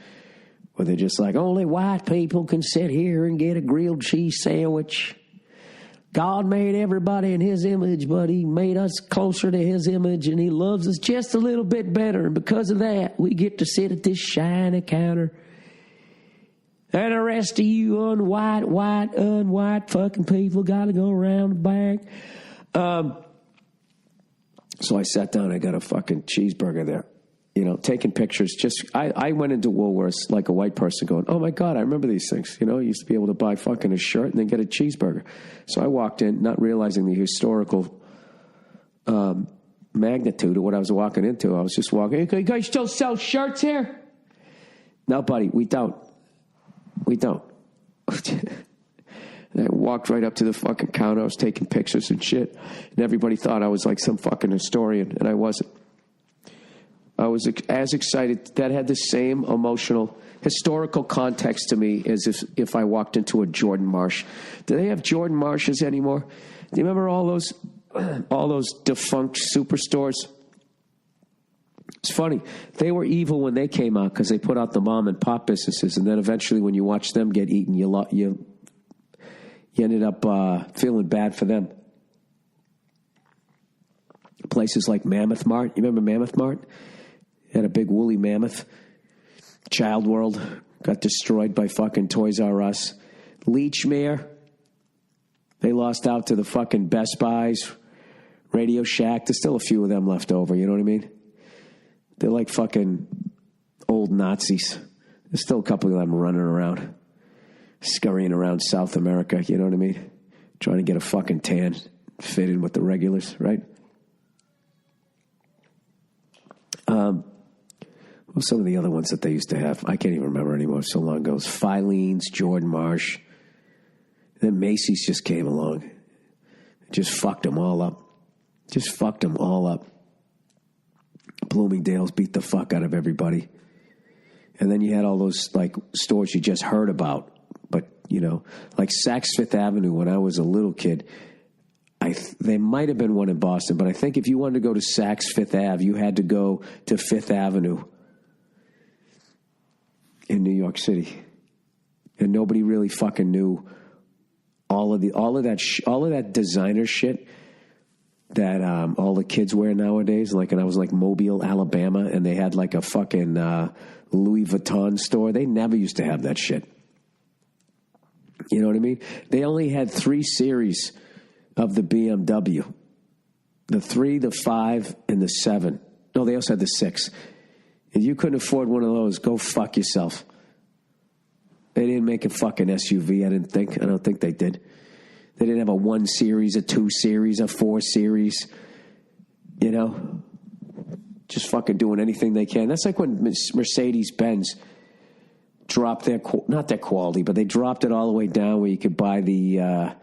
S2: where they're just like, only white people can sit here and get a grilled cheese sandwich. God made everybody in his image, but he made us closer to his image, and he loves us just a little bit better. And because of that, we get to sit at this shiny counter. And the rest of you unwhite fucking people got to go around the back. So I sat down. I got a fucking cheeseburger there. You know, taking pictures. I went into Woolworths like a white person going, oh, my God, I remember these things. You know, I used to be able to buy fucking a shirt and then get a cheeseburger. So I walked in, not realizing the historical magnitude of what I was walking into. I was just walking, hey, you guys still sell shirts here? No, buddy, we don't. We don't. And I walked right up to the fucking counter. I was taking pictures and shit. And everybody thought I was like some fucking historian, and I wasn't. I was as excited. That had the same emotional, historical context to me as if I walked into a Jordan Marsh. Do they have Jordan Marshes anymore? Do you remember all those defunct superstores? It's funny. They were evil when they came out because they put out the mom and pop businesses, and then eventually when you watch them get eaten, you ended up feeling bad for them. Places like Mammoth Mart. You remember Mammoth Mart? Had a big woolly mammoth. Child World got destroyed by fucking Toys R Us. Leechmere. They lost out to the fucking Best Buys. Radio Shack. There's still a few of them left over. You know what I mean? They're like fucking old Nazis. There's still a couple of them running around. Scurrying around South America. You know what I mean? Trying to get a fucking tan. Fit in with the regulars, right? Well, some of the other ones that they used to have, I can't even remember anymore. So long ago, it was Filene's, Jordan Marsh. Then Macy's just came along. Just fucked them all up. Bloomingdale's beat the fuck out of everybody. And then you had all those like stores you just heard about. But, you know, like Saks Fifth Avenue when I was a little kid, they might have been one in Boston, but I think if you wanted to go to Saks Fifth Ave, you had to go to Fifth Avenue in New York City, and nobody really fucking knew all of that designer shit that all the kids wear nowadays. Like, and I was like Mobile, Alabama, and they had like a fucking Louis Vuitton store. They never used to have that shit. You know what I mean? They only had 3 series of the BMW. The 3, the 5, and the 7. No, they also had the 6. If you couldn't afford one of those, go fuck yourself. They didn't make a fucking SUV, I don't think they did. They didn't have a 1 series, a 2 series, a 4 series. You know? Just fucking doing anything they can. That's like when Mercedes-Benz dropped not their quality, but they dropped it all the way down where you could buy the,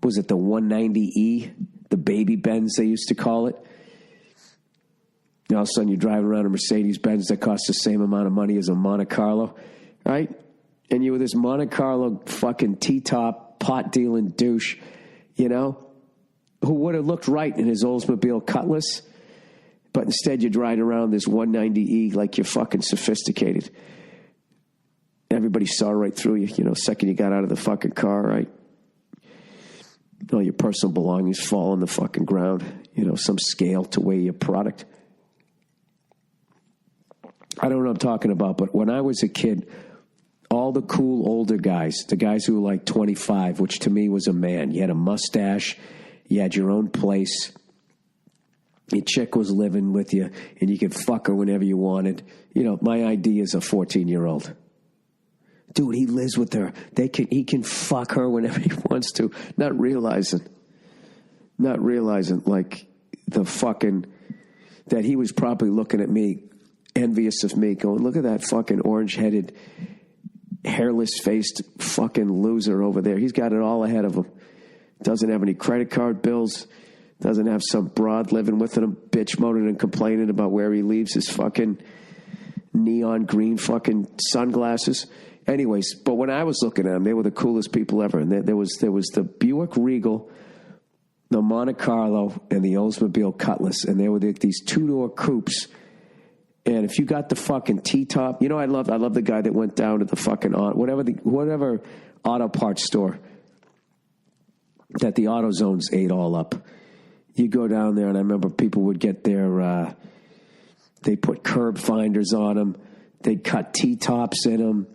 S2: was it the 190E? The baby Benz, they used to call it. And all of a sudden, you're driving around a Mercedes-Benz that costs the same amount of money as a Monte Carlo, right? And you were this Monte Carlo fucking T-top, pot-dealing douche, you know, who would have looked right in his Oldsmobile Cutlass, but instead you're driving around this 190E like you're fucking sophisticated. Everybody saw right through you, you know, second you got out of the fucking car, right? All your personal belongings fall on the fucking ground, you know, some scale to weigh your product. I don't know what I'm talking about, but when I was a kid, all the cool older guys, the guys who were like 25, which to me was a man, you had a mustache, you had your own place, your chick was living with you, and you could fuck her whenever you wanted. You know, my idea is a 14-year-old. Dude, he lives with her. He can fuck her whenever he wants to, not realizing like the fucking, that he was probably looking at me, envious of me, going, look at that fucking orange-headed, hairless-faced fucking loser over there. He's got it all ahead of him. Doesn't have any credit card bills. Doesn't have some broad living with him, bitch moaning and complaining about where he leaves his fucking neon green fucking sunglasses. Anyways, but when I was looking at them, they were the coolest people ever. And there was the Buick Regal, the Monte Carlo, and the Oldsmobile Cutlass. And they were these two-door coupes. And if you got the fucking T-top, I love the guy that went down to the fucking whatever auto parts store that the AutoZones ate all up. You go down there, and I remember people would get their, they put curb finders on them. They'd cut T-tops in them.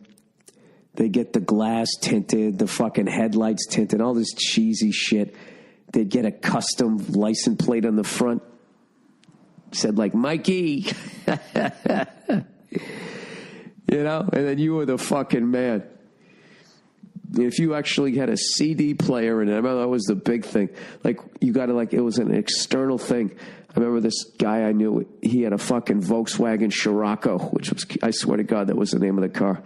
S2: They get the glass tinted, the fucking headlights tinted, all this cheesy shit. They'd get a custom license plate on the front. Said like, Mikey. And then you were the fucking man. If you actually had a CD player in it, I remember that was the big thing. Like, you got to, like, it was an external thing. I remember this guy I knew, he had a fucking Volkswagen Scirocco, which was, I swear to God, that was the name of the car.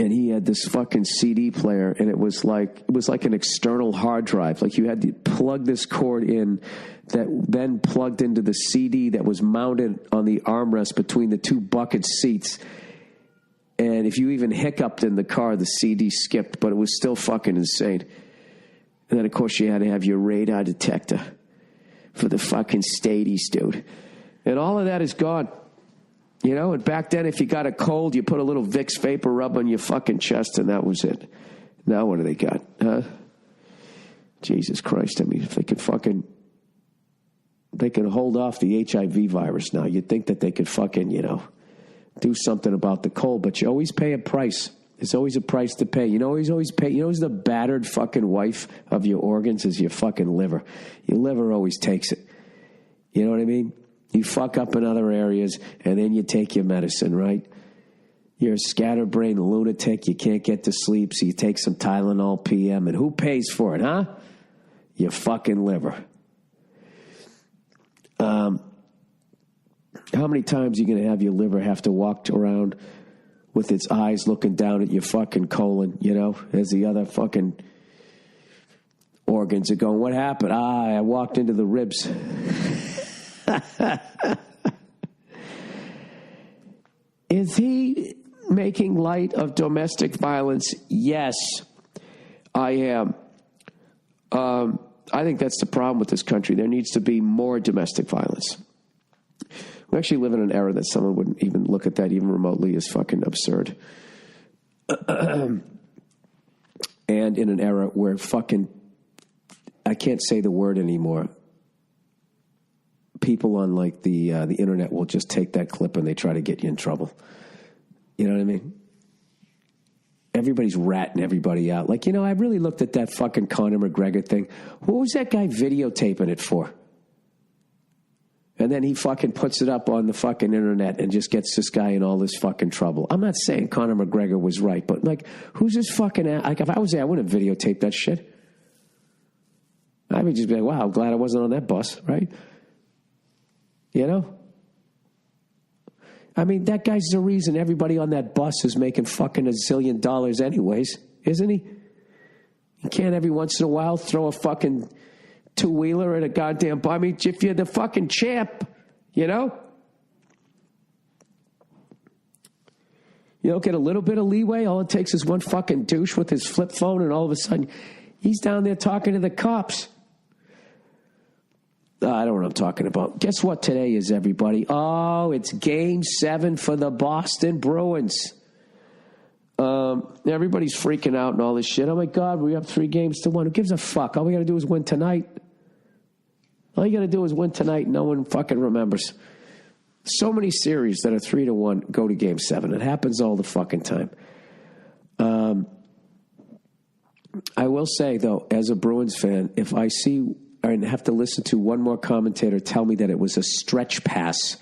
S2: And he had this fucking CD player, and it was like an external hard drive. Like, you had to plug this cord in that then plugged into the CD that was mounted on the armrest between the two bucket seats. And if you even hiccuped in the car, the CD skipped, but it was still fucking insane. And then, of course, you had to have your radar detector for the fucking Stadies, dude. And all of that is gone. And back then, if you got a cold, you put a little Vicks Vapor Rub on your fucking chest, and that was it. Now what do they got, huh? Jesus Christ, I mean, if they could they can hold off the HIV virus now. You'd think that they could fucking, do something about the cold, but you always pay a price. There's always a price to pay. Always pay. Who's the battered fucking wife of your organs is your fucking liver. Your liver always takes it. You know what I mean? You fuck up in other areas, and then you take your medicine, right? You're a scatterbrained lunatic. You can't get to sleep, so you take some Tylenol PM. And who pays for it, huh? Your fucking liver. How many times are you going to have your liver have to walk around with its eyes looking down at your fucking colon, as the other fucking organs are going, what happened? I walked into the ribs. Is he making light of domestic violence? Yes, I am. I think that's the problem with this country. There needs to be more domestic violence. We actually live in an era that someone wouldn't even look at that even remotely as fucking absurd. And in an era where fucking, I can't say the word anymore. People on like the internet will just take that clip and they try to get you in trouble. You know what I mean? Everybody's ratting everybody out. Like, I really looked at that fucking Conor McGregor thing. What was that guy videotaping it for? And then he fucking puts it up on the fucking internet and just gets this guy in all this fucking trouble. I'm not saying Conor McGregor was right, but like, who's this fucking, like, if I was there, I wouldn't videotape that shit. I would just be like, wow, I'm glad I wasn't on that bus, right? I mean, that guy's the reason everybody on that bus is making fucking $1 zillion anyways, isn't he? You can't every once in a while throw a fucking two-wheeler at a goddamn... I mean, if you're the fucking champ, you don't get a little bit of leeway. All it takes is one fucking douche with his flip phone, and all of a sudden, he's down there talking to the cops. I don't know what I'm talking about. Guess what today is, everybody? Oh, it's Game 7 for the Boston Bruins. Everybody's freaking out and all this shit. Oh, my God, we're up 3-1. Who gives a fuck? All we got to do is win tonight. All you got to do is win tonight. No one fucking remembers. So many series that are 3-1 go to Game 7. It happens all the fucking time. I will say, though, as a Bruins fan, if I see... and have to listen to one more commentator tell me that it was a stretch pass.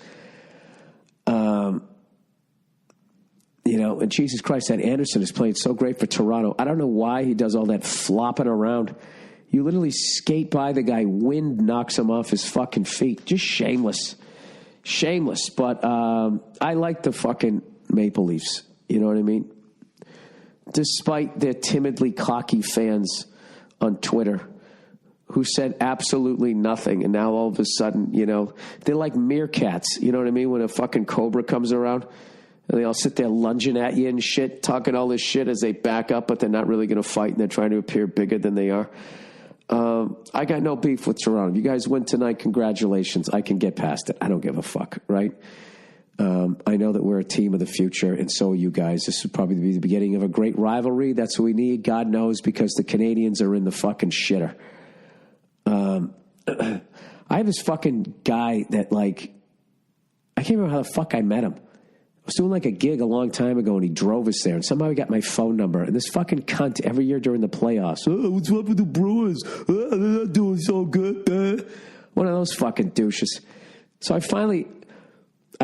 S2: And Jesus Christ, that Anderson is playing so great for Toronto. I don't know why he does all that flopping around. You literally skate by the guy. Wind knocks him off his fucking feet. Just shameless. Shameless. But I like the fucking Maple Leafs. You know what I mean? Despite their timidly cocky fans on Twitter who said absolutely nothing, and now all of a sudden, you know, they're like meerkats. You know what I mean? When a fucking cobra comes around, and they all sit there lunging at you and shit, talking all this shit as they back up, but they're not really going to fight, and they're trying to appear bigger than they are. I got no beef with Toronto. If you guys win tonight, congratulations. I can get past it. I don't give a fuck, right? I know that we're a team of the future, and so are you guys. This would probably be the beginning of a great rivalry. That's what we need, God knows, because the Canadians are in the fucking shitter. I have this fucking guy that, like, I can't remember how the fuck I met him. I was doing like a gig a long time ago, and he drove us there, and somehow he got my phone number. And this fucking cunt every year during the playoffs, oh, what's up with the Bruins? Oh, they're not doing so good. One of those fucking douches. So I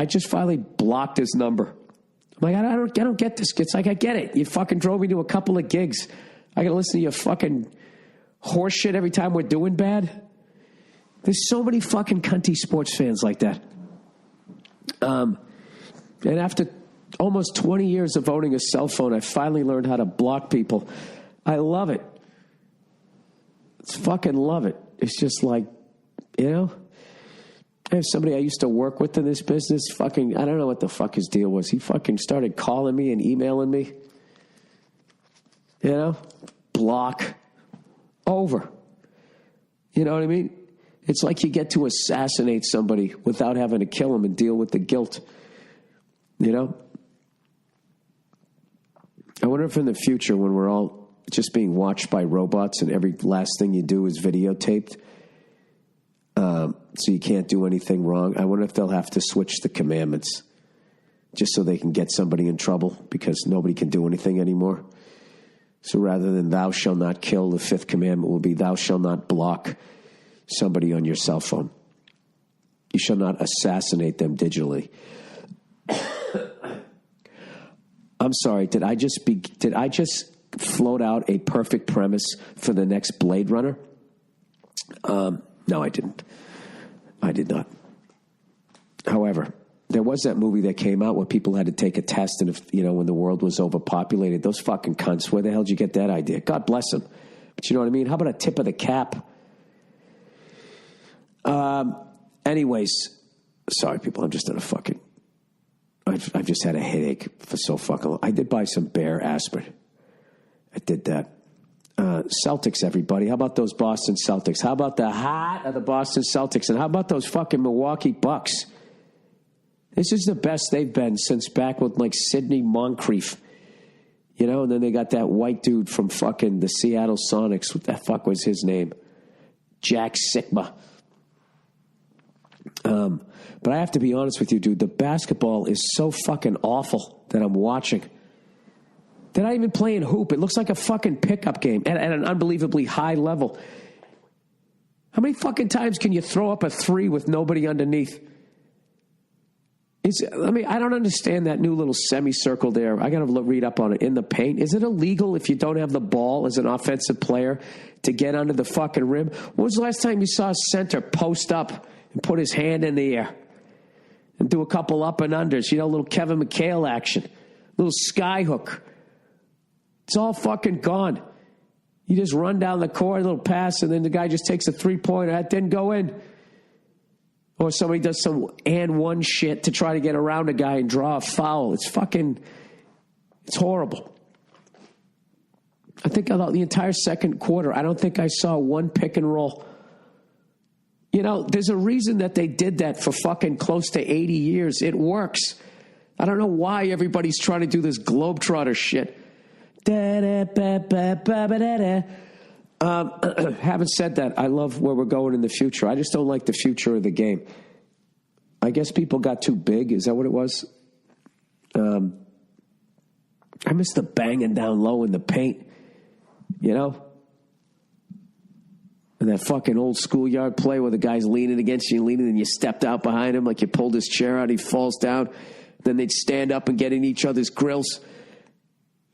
S2: just finally blocked his number. I'm like, I don't get this. It's like, I get it. You fucking drove me to a couple of gigs. I got to listen to your fucking horse shit every time we're doing bad. There's so many fucking cunty sports fans like that. And after almost 20 years of owning a cell phone, I finally learned how to block people. I love it. It's fucking love it. It's just like, you know, I have somebody I used to work with in this business. Fucking, I don't know what the fuck his deal was. He fucking started calling me and emailing me. You know, block, over. You know what I mean? It's like you get to assassinate somebody without having to kill them and deal with the guilt. You know? I wonder if in the future, when we're all just being watched by robots and every last thing you do is videotaped, so you can't do anything wrong, I wonder if they'll have to switch the commandments just so they can get somebody in trouble because nobody can do anything anymore. So rather than thou shalt not kill, the fifth commandment will be thou shalt not block somebody on your cell phone. You shall not assassinate them digitally. I'm sorry, did I just float out a perfect premise for the next Blade Runner? No, I didn't. I did not. However, there was that movie that came out where people had to take a test, and if, you know, when the world was overpopulated, those fucking cunts, where the hell did you get that idea? God bless them. But you know what I mean? How about a tip of the cap? Anyways, sorry, people, I'm just in a fucking... I've just had a headache for so fucking long. I did buy some Bear aspirin. I did that. Celtics, everybody. How about those Boston Celtics? How about the heart of the Boston Celtics? And how about those fucking Milwaukee Bucks? This is the best they've been since back with, like, Sidney Moncrief. You know, and then they got that white dude from fucking the Seattle Sonics. What the fuck was his name? Jack Sikma. But I have to be honest with you, dude. The basketball is so fucking awful that I'm watching. They're not even playing hoop. It looks like a fucking pickup game at an unbelievably high level. How many fucking times can you throw up a three with nobody underneath? I don't understand that new little semicircle there. I got to read up on it. In the paint, is it illegal if you don't have the ball as an offensive player to get under the fucking rim? When was the last time you saw a center post up and put his hand in the air and do a couple up and unders? You know, a little Kevin McHale action, little sky hook. It's all fucking gone. You just run down the court, a little pass, and then the guy just takes a three-pointer. That didn't go in. Or somebody does some and one shit to try to get around a guy and draw a foul. It's horrible. I think about the entire second quarter, I don't think I saw one pick and roll. You know, there's a reason that they did that for fucking close to 80 years. It works. I don't know why everybody's trying to do this Globetrotter shit. Having said that, I love where we're going in the future. I just don't like the future of the game. I guess people got too big. Is that what it was? I miss the banging down low in the paint, you know? And that fucking old schoolyard play where the guy's leaning against you, and you stepped out behind him like you pulled his chair out, he falls down. Then they'd stand up and get in each other's grills.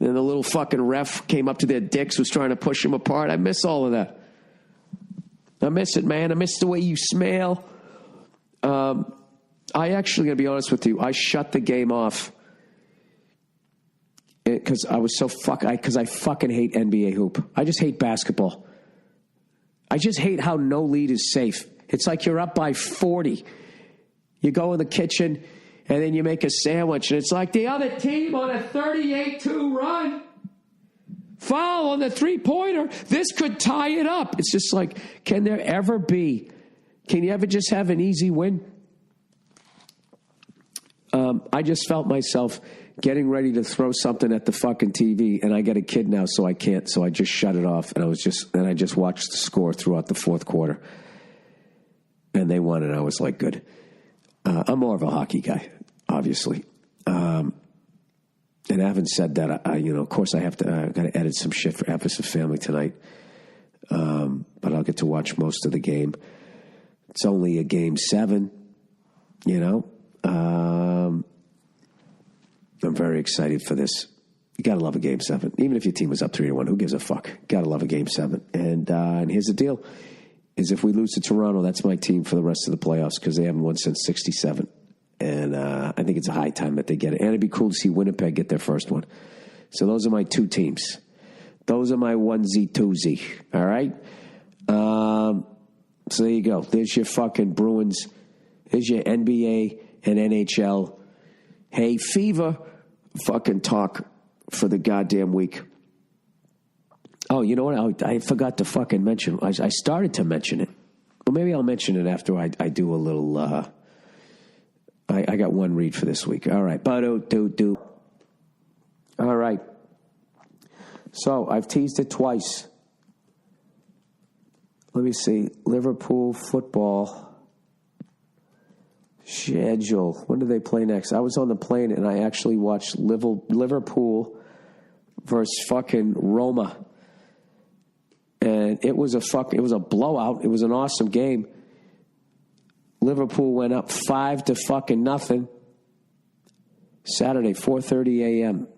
S2: Then the little fucking ref came up to their dicks, was trying to push them apart. I miss all of that. I miss it, man. I miss the way you smell. I actually, going to be honest with you, I shut the game off because I was so because I fucking hate NBA hoop. I just hate basketball. I just hate how no lead is safe. It's like you're up by 40. You go in the kitchen, and then you make a sandwich, and it's like the other team on a 38-2 run. Foul on the three-pointer. This could tie it up. It's just like, can you ever just have an easy win? I just felt myself getting ready to throw something at the fucking TV, and I got a kid now, so I can't. So I just shut it off, and I just watched the score throughout the fourth quarter, and they won, and I was like, good. I'm more of a hockey guy, obviously. And having said that, of course, I got to edit some shit for Episode Family tonight, but I'll get to watch most of the game. It's only a game 7, I'm very excited for this. You got to love a game 7. Even if your team was up 3-1, who gives a fuck? Got to love a game 7. And here's the deal, is if we lose to Toronto, that's my team for the rest of the playoffs because they haven't won since 1967. And I think it's a high time that they get it. And it'd be cool to see Winnipeg get their first one. So those are my 2 teams. Those are my onesie, twosie. All right? So there you go. There's your fucking Bruins. There's your NBA and NHL. Hey, Fever fucking talk for the goddamn week. Oh, you know what? I forgot to fucking mention. I started to mention it. Well, maybe I'll mention it after I do a little... I got one read for this week. All right. All right. So I've teased it twice. Let me see. Liverpool football schedule. When do they play next? I was on the plane and I actually watched Liverpool versus fucking Roma. And it was a blowout. It was an awesome game. Liverpool went up 5-0. Saturday, 4:30 a.m.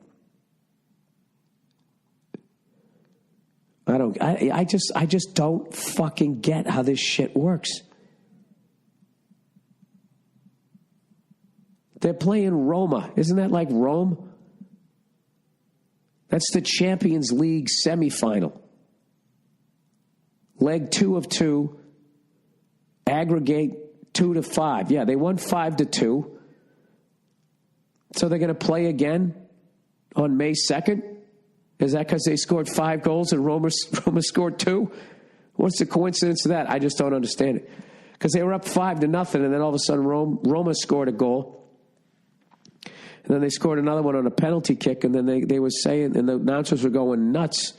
S2: I just don't fucking get how this shit works. They're playing Roma. Isn't that like Rome? That's the Champions League semifinal. Leg 2 of 2. Aggregate 2-5. Yeah, they won 5-2. So they're going to play again on May 2nd? Is that because they scored 5 goals and Roma scored 2? What's the coincidence of that? I just don't understand it. Because they were up 5-0, and then all of a sudden Roma scored a goal. And then they scored another one on a penalty kick, and then they were saying, and the announcers were going nuts.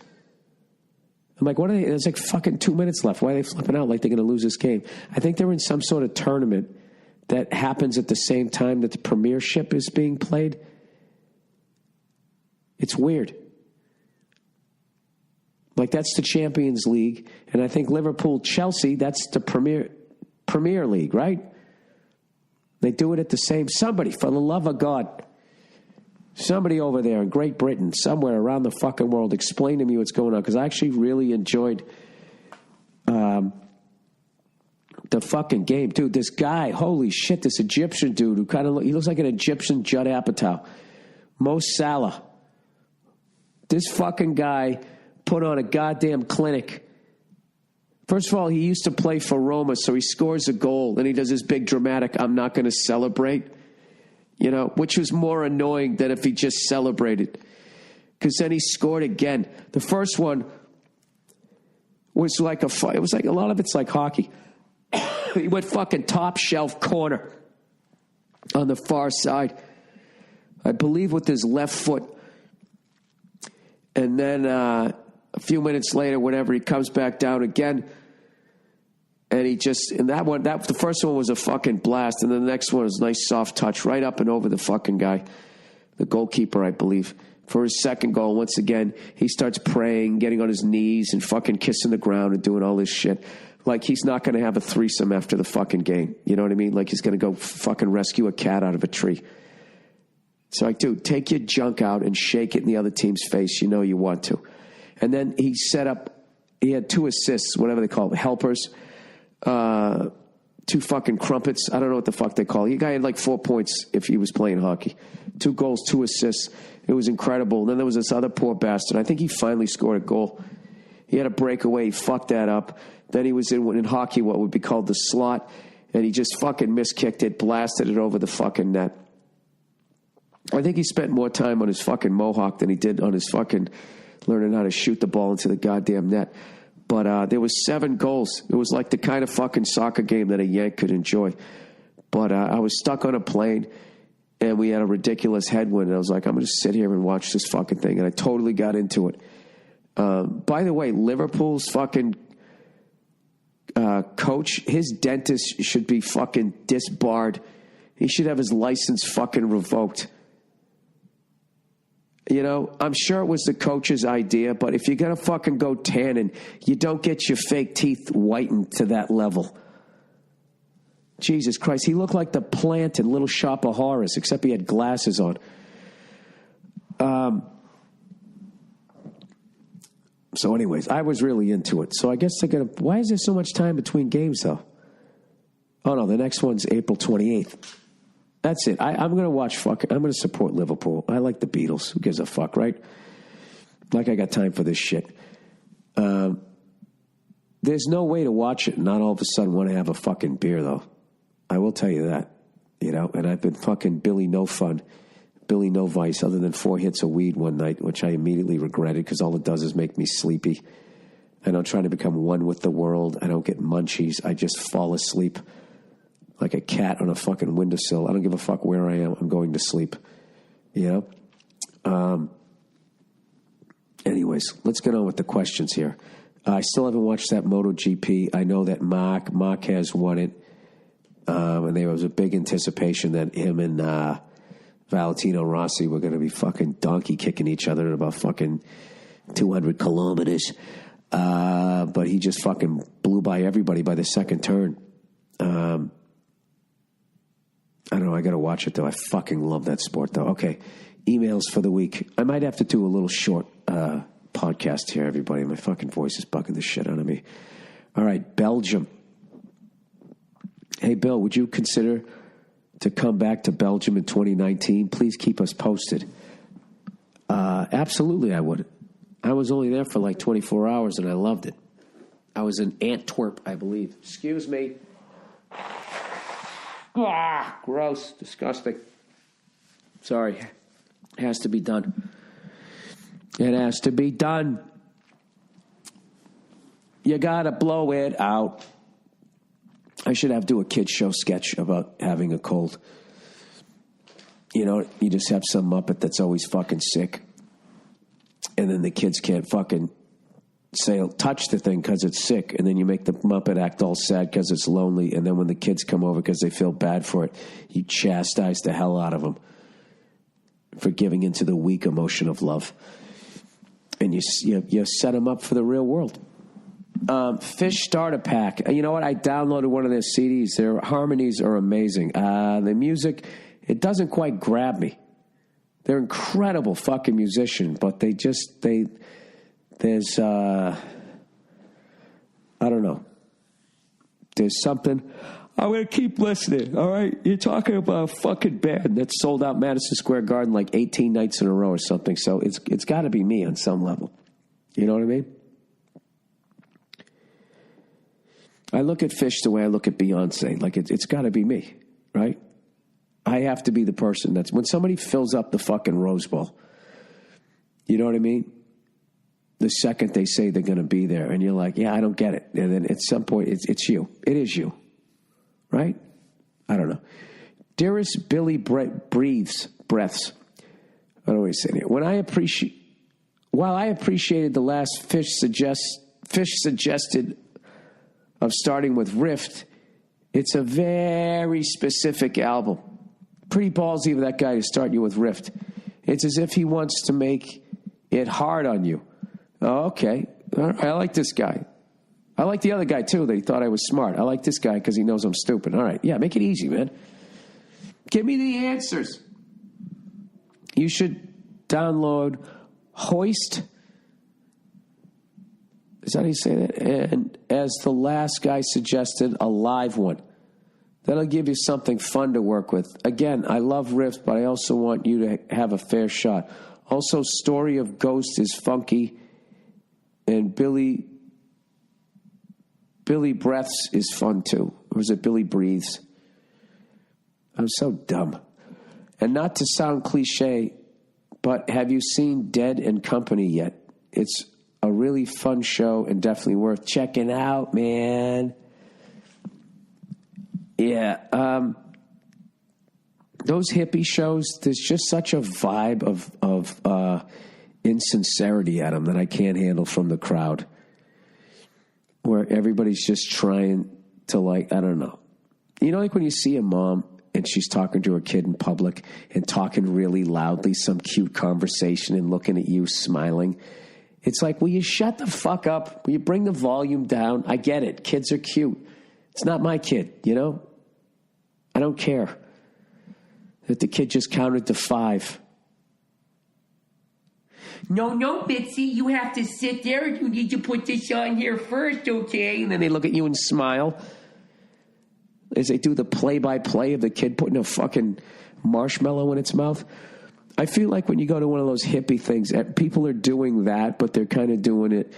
S2: I'm like, what are they? There's like fucking 2 minutes left. Why are they flipping out like they're going to lose this game? I think they're in some sort of tournament that happens at the same time that the Premiership is being played. It's weird. Like, that's the Champions League. And I think Liverpool-Chelsea, that's the Premier League, right? They do it at the same... Somebody, for the love of God... Somebody over there in Great Britain, somewhere around the fucking world, explain to me what's going on. Because I actually really enjoyed the fucking game. Dude, this guy, holy shit, this Egyptian dude who kind of he looks like an Egyptian Judd Apatow. Mo Salah. This fucking guy put on a goddamn clinic. First of all, he used to play for Roma, so he scores a goal. Then he does this big dramatic, I'm not going to celebrate. Which was more annoying than if he just celebrated. Because then he scored again. The first one was like it was like a lot of it's like hockey. He went fucking top shelf corner on the far side. I believe with his left foot. And then a few minutes later, whenever he comes back down again, and the first one was a fucking blast, and then the next one was a nice soft touch right up and over the fucking guy, the goalkeeper, I believe. For his second goal, once again, he starts praying, getting on his knees and fucking kissing the ground and doing all this shit. Like he's not going to have a threesome after the fucking game. You know what I mean? Like he's going to go fucking rescue a cat out of a tree. So like, dude, take your junk out and shake it in the other team's face. You know you want to. And then he had 2 assists, whatever they call it, helpers. 2 fucking crumpets. I don't know what the fuck they call it. The guy had like 4 points if he was playing hockey. 2 goals, 2 assists. It was incredible. And then there was this other poor bastard. I think he finally scored a goal. He had a breakaway. He fucked that up. Then he was in hockey, what would be called the slot, and he just fucking miskicked it, blasted it over the fucking net. I think he spent more time on his fucking mohawk than he did on his fucking learning how to shoot the ball into the goddamn net. But there was 7 goals. It was like the kind of fucking soccer game that a Yank could enjoy. But I was stuck on a plane, and we had a ridiculous headwind. And I was like, I'm going to sit here and watch this fucking thing. And I totally got into it. By the way, Liverpool's fucking coach, his dentist should be fucking disbarred. He should have his license fucking revoked. You know, I'm sure it was the coach's idea, but if you're going to fucking go tanning, you don't get your fake teeth whitened to that level. Jesus Christ, he looked like the plant in Little Shop of Horrors, except he had glasses on. So anyways, I was really into it. So I guess they're going to... Why is there so much time between games, though? Oh, no, the next one's April 28th. That's it. I'm going to watch fucking... I'm going to support Liverpool. I like the Beatles. Who gives a fuck, right? Like I got time for this shit. There's no way to watch it and not all of a sudden want to have a fucking beer, though. I will tell you that. You know, and I've been fucking Billy No Fun, Billy No Vice, other than 4 hits of weed one night, which I immediately regretted because all it does is make me sleepy. I don't try to become one with the world. I don't get munchies. I just fall asleep like a cat on a fucking windowsill. I don't give a fuck where I am. I'm going to sleep. You know? Anyways, let's get on with the questions here. I still haven't watched that MotoGP. I know that Mark has won it. And there was a big anticipation that him and Valentino Rossi were going to be fucking donkey kicking each other at about fucking 200 kilometers. But he just fucking blew by everybody by the second turn. I don't know. I got to watch it, though. I fucking love that sport, though. Okay. Emails for the week. I might have to do a little short podcast here, everybody. My fucking voice is bugging the shit out of me. All right. Belgium. Hey, Bill, would you consider to come back to Belgium in 2019? Please keep us posted. Absolutely, I would. I was only there for like 24 hours, and I loved it. I was in Antwerp, I believe. Excuse me. Ah, gross. Disgusting. Sorry. It has to be done. It has to be done. You got to blow it out. I should do a kid show sketch about having a cold. You know, you just have some Muppet that's always fucking sick. And then the kids can't fucking touch the thing because it's sick. And then you make the Muppet act all sad because it's lonely. And then when the kids come over because they feel bad for it, you chastise the hell out of them for giving into the weak emotion of love. And you set them up for the real world. Fish Starter Pack. You know what? I downloaded one of their CDs. Their harmonies are amazing. The music, it doesn't quite grab me. They're incredible fucking musicians, but there's, I don't know. There's something. I'm going to keep listening, all right? You're talking about a fucking band that sold out Madison Square Garden like 18 nights in a row or something, so it's got to be me on some level. You know what I mean? I look at Fish the way I look at Beyonce. Like, it's got to be me, right? I have to be the person that's... When somebody fills up the fucking Rose Bowl, you know what I mean? The second they say they're going to be there, and you're like, yeah, I don't get it. And then at some point, it's you. It is you, right? I don't know. Dearest Billy breathes breaths. I don't know what he's saying here. While I appreciated the last Fish suggested of starting with Rift, it's a very specific album. Pretty ballsy of that guy to start you with Rift. It's as if he wants to make it hard on you. Oh, okay. All right. I like this guy. I like the other guy, too, that he thought I was smart. I like this guy because he knows I'm stupid. All right. Yeah, make it easy, man. Give me the answers. You should download Hoist. Is that how you say that? And as the last guy suggested, a live one. That'll give you something fun to work with. Again, I love Rift, but I also want you to have a fair shot. Also, Story of Ghost is funky. And Billy Billy Breaths is fun too. Or is it Billy Breathes? I'm so dumb. And not to sound cliche, but have you seen Dead and Company yet? It's a really fun show and definitely worth checking out, man. Yeah. Those hippie shows, there's just such a vibe of insincerity at them that I can't handle from the crowd. Where everybody's just trying to, like, I don't know. You know, like when you see a mom and she's talking to her kid in public and talking really loudly, some cute conversation and looking at you smiling. It's like, will you shut the fuck up? Will you bring the volume down? I get it. Kids are cute. It's not my kid, you know? I don't care that the kid just counted to 5. No, Bitsy, you have to sit there. You need to put this on here first, okay? And then they look at you and smile as they do the play-by-play of the kid putting a fucking marshmallow in its mouth. I feel like when you go to one of those hippie things, people are doing that, but they're kind of doing it,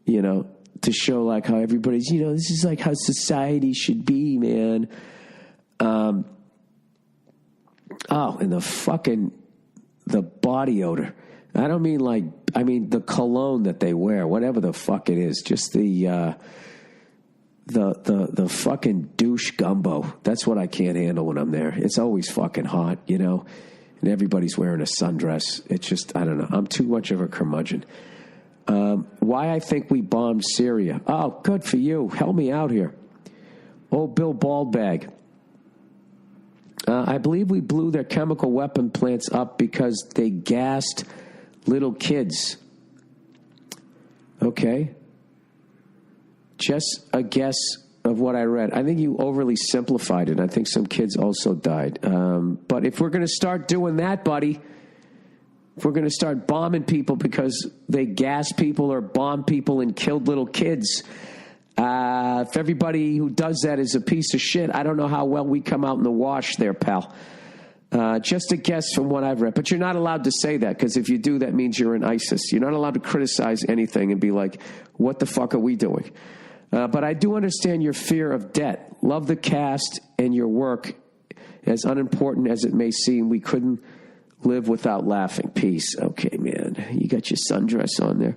S2: you know, to show like how everybody's, you know, this is like how society should be, man. And the body odor. I don't mean like, I mean the cologne that they wear, whatever the fuck it is. Just the fucking douche gumbo. That's what I can't handle when I'm there. It's always fucking hot, you know, and everybody's wearing a sundress. It's just, I don't know. I'm too much of a curmudgeon. Why I think we bombed Syria. Oh, good for you. Help me out here. Oh, Bill Baldbag. I believe we blew their chemical weapon plants up because they gassed little kids. Okay. Just a guess of what I read. I think you overly simplified it. I think some kids also died. But if we're going to start doing that, buddy, if we're going to start bombing people because they gassed people or bombed people and killed little kids, if everybody who does that is a piece of shit, I don't know how well we come out in the wash there, pal. Just a guess from what I've read. But you're not allowed to say that, because if you do, that means you're in ISIS. You're not allowed to criticize anything and be like, what the fuck are we doing? But I do understand your fear of debt. Love the cast and your work. As unimportant as it may seem, we couldn't live without laughing. Peace. Okay, man. You got your sundress on there.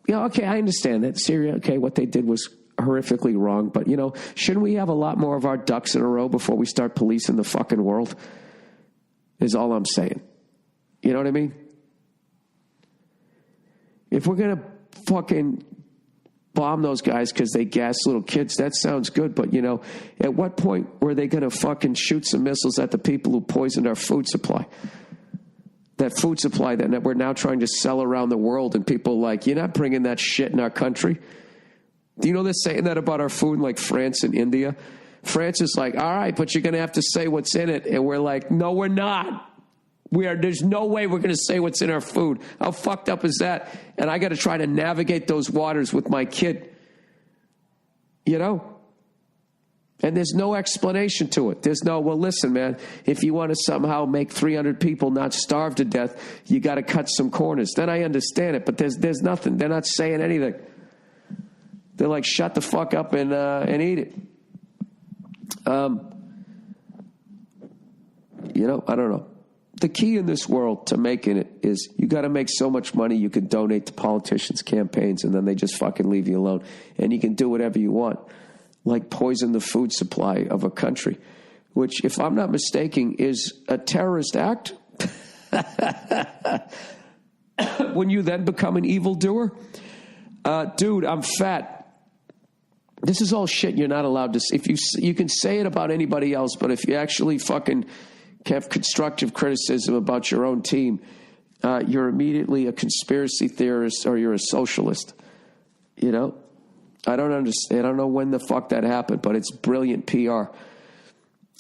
S2: Yeah, okay, I understand that. Syria, okay, what they did was horrifically wrong. But, you know, shouldn't we have a lot more of our ducks in a row before we start policing the fucking world? Is all I'm saying. You know what I mean? If we're going to fucking bomb those guys because they gas little kids, that sounds good. But, you know, at what point were they going to fucking shoot some missiles at the people who poisoned our food supply? That food supply that we're now trying to sell around the world, and people are like, you're not bringing that shit in our country. Do you know they're saying that about our food in like France and India? France is like, all right, but you're going to have to say what's in it. And we're like, no, we're not. There's no way we're going to say what's in our food. How fucked up is that? And I got to try to navigate those waters with my kid. You know? And there's no explanation to it. There's no, well, listen, man, if you want to somehow make 300 people not starve to death, you got to cut some corners. Then I understand it, but there's nothing. They're not saying anything. They're like, shut the fuck up and eat it. You know, I don't know. The key in this world to making it is you got to make so much money you can donate to politicians' campaigns, and then they just fucking leave you alone. And you can do whatever you want, like poison the food supply of a country, which, if I'm not mistaken, is a terrorist act. When you then become an evildoer. Dude, I'm fat. This is all shit you're not allowed to say. If you can say it about anybody else, but if you actually fucking have constructive criticism about your own team, you're immediately a conspiracy theorist or you're a socialist. You know? I don't understand. I don't know when the fuck that happened, but it's brilliant PR.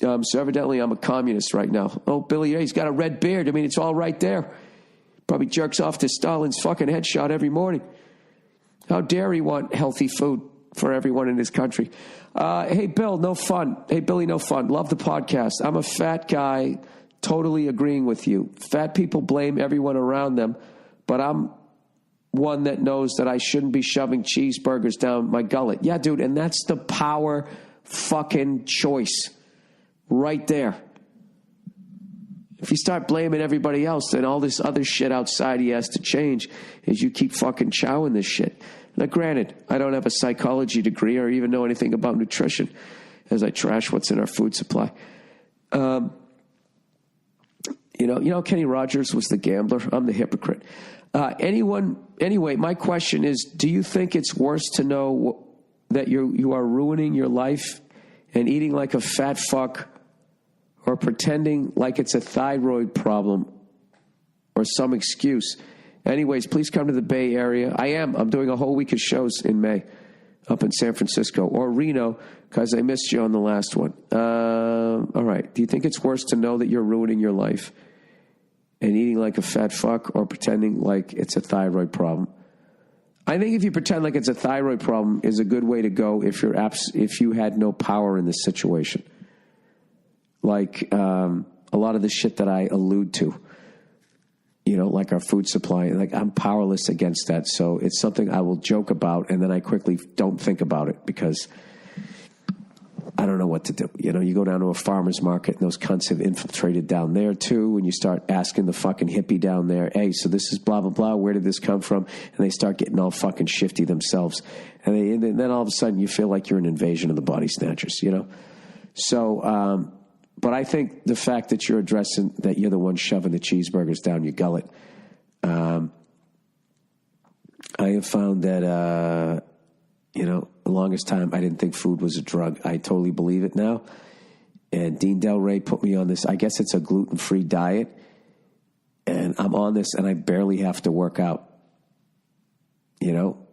S2: So evidently I'm a communist right now. Oh, Billy, he's got a red beard. I mean, it's all right there. Probably jerks off to Stalin's fucking headshot every morning. How dare he want healthy food for everyone in his country? Hey, Bill, no fun. Hey, Billy, no fun. Love the podcast. I'm a fat guy, totally agreeing with you. Fat people blame everyone around them, but I'm one that knows that I shouldn't be shoving cheeseburgers down my gullet. Yeah, dude, and that's the power fucking choice right there. If you start blaming everybody else, then all this other shit outside he has to change as you keep fucking chowing this shit. Now, granted, I don't have a psychology degree or even know anything about nutrition as I trash what's in our food supply. You know, Kenny Rogers was the gambler. I'm the hypocrite. Anyway, my question is, do you think it's worse to know that you are ruining your life and eating like a fat fuck, or pretending like it's a thyroid problem or some excuse? Anyways, please come to the Bay Area. I'm doing a whole week of shows in May up in San Francisco or Reno because I missed you on the last one. All right. Do you think it's worse to know that you're ruining your life and eating like a fat fuck, or pretending like it's a thyroid problem? I think if you pretend like it's a thyroid problem is a good way to go if you had no power in this situation. Like a lot of the shit that I allude to, you know, like our food supply, like I'm powerless against that. So it's something I will joke about, and then I quickly don't think about it because I don't know what to do. You know, you go down to a farmer's market and those cunts have infiltrated down there too. And you start asking the fucking hippie down there, hey, so this is blah, blah, blah. Where did this come from? And they start getting all fucking shifty themselves. And then all of a sudden you feel like you're an invasion of the body snatchers, you know? So, but I think the fact that you're addressing that you're the one shoving the cheeseburgers down your gullet, I have found that, you know, the longest time I didn't think food was a drug. I totally believe it now. And Dean Del Rey put me on this. I guess it's a gluten-free diet. And I'm on this and I barely have to work out, you know.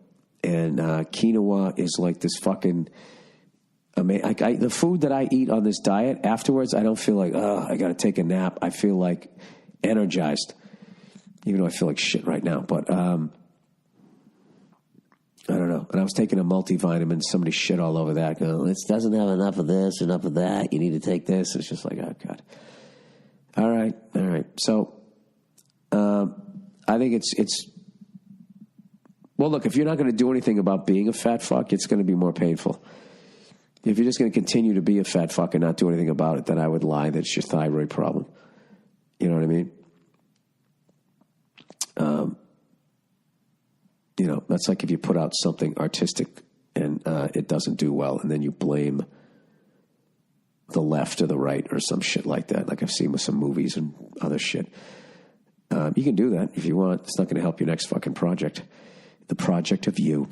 S2: And quinoa is like this fucking... the food that I eat on this diet, afterwards, I don't feel like, I got to take a nap. I feel like energized, even though I feel like shit right now. But I don't know. And I was taking a multivitamin. Somebody shit all over that. Going, it doesn't have enough of this, enough of that. You need to take this. It's just like, oh, God. All right. So I think it's well, look, if you're not going to do anything about being a fat fuck, it's going to be more painful. If you're just going to continue to be a fat fuck and not do anything about it, then I would lie that it's your thyroid problem. You know what I mean? You know, that's like if you put out something artistic and it doesn't do well, and then you blame the left or the right or some shit like that, like I've seen with some movies and other shit. You can do that if you want. It's not going to help your next fucking project. The project of you.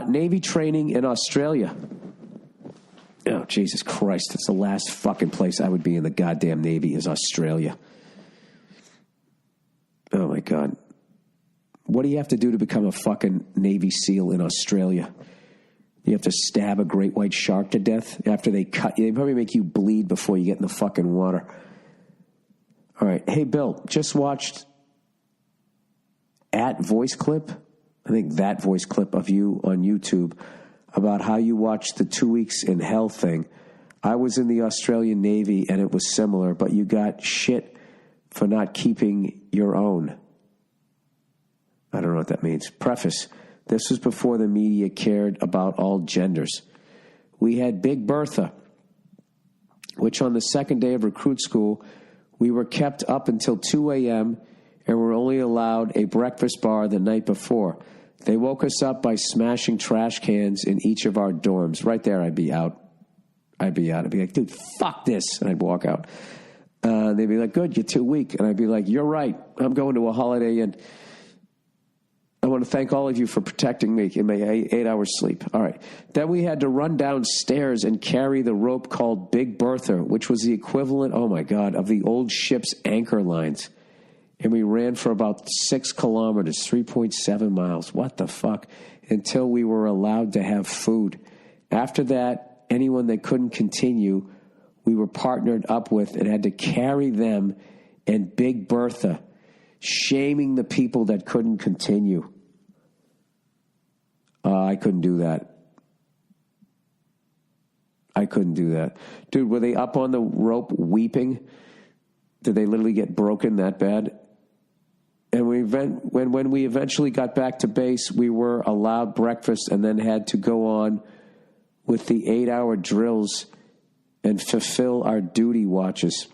S2: Navy training in Australia. Oh, Jesus Christ. It's the last fucking place I would be in the goddamn Navy is Australia. Oh, my God. What do you have to do to become a fucking Navy SEAL in Australia? You have to stab a great white shark to death after they cut you. They probably make you bleed before you get in the fucking water. All right. Hey, Bill, just watched voice clip. I think that voice clip of you on YouTube about how you watched the 2 weeks in hell thing. I was in the Australian Navy and it was similar, but you got shit for not keeping your own. I don't know what that means. Preface. This was before the media cared about all genders. We had Big Bertha, which on the second day of recruit school, we were kept up until 2 a.m. and were only allowed a breakfast bar the night before. They woke us up by smashing trash cans in each of our dorms. Right there, I'd be out. I'd be like, dude, fuck this. And I'd walk out. They'd be like, good, you're too weak. And I'd be like, you're right. I'm going to a Holiday Inn. I want to thank all of you for protecting me in my 8 hours sleep. All right. Then we had to run downstairs and carry the rope called Big Bertha, which was the equivalent, oh my God, of the old ship's anchor lines. And we ran for about 6 kilometers, 3.7 miles. What the fuck? Until we were allowed to have food. After that, anyone that couldn't continue, we were partnered up with and had to carry them and Big Bertha, shaming the people that couldn't continue. I couldn't do that. I couldn't do that. Dude, were they up on the rope weeping? Did they literally get broken that bad? And when we eventually got back to base, we were allowed breakfast and then had to go on with the 8-hour drills and fulfill our duty watches.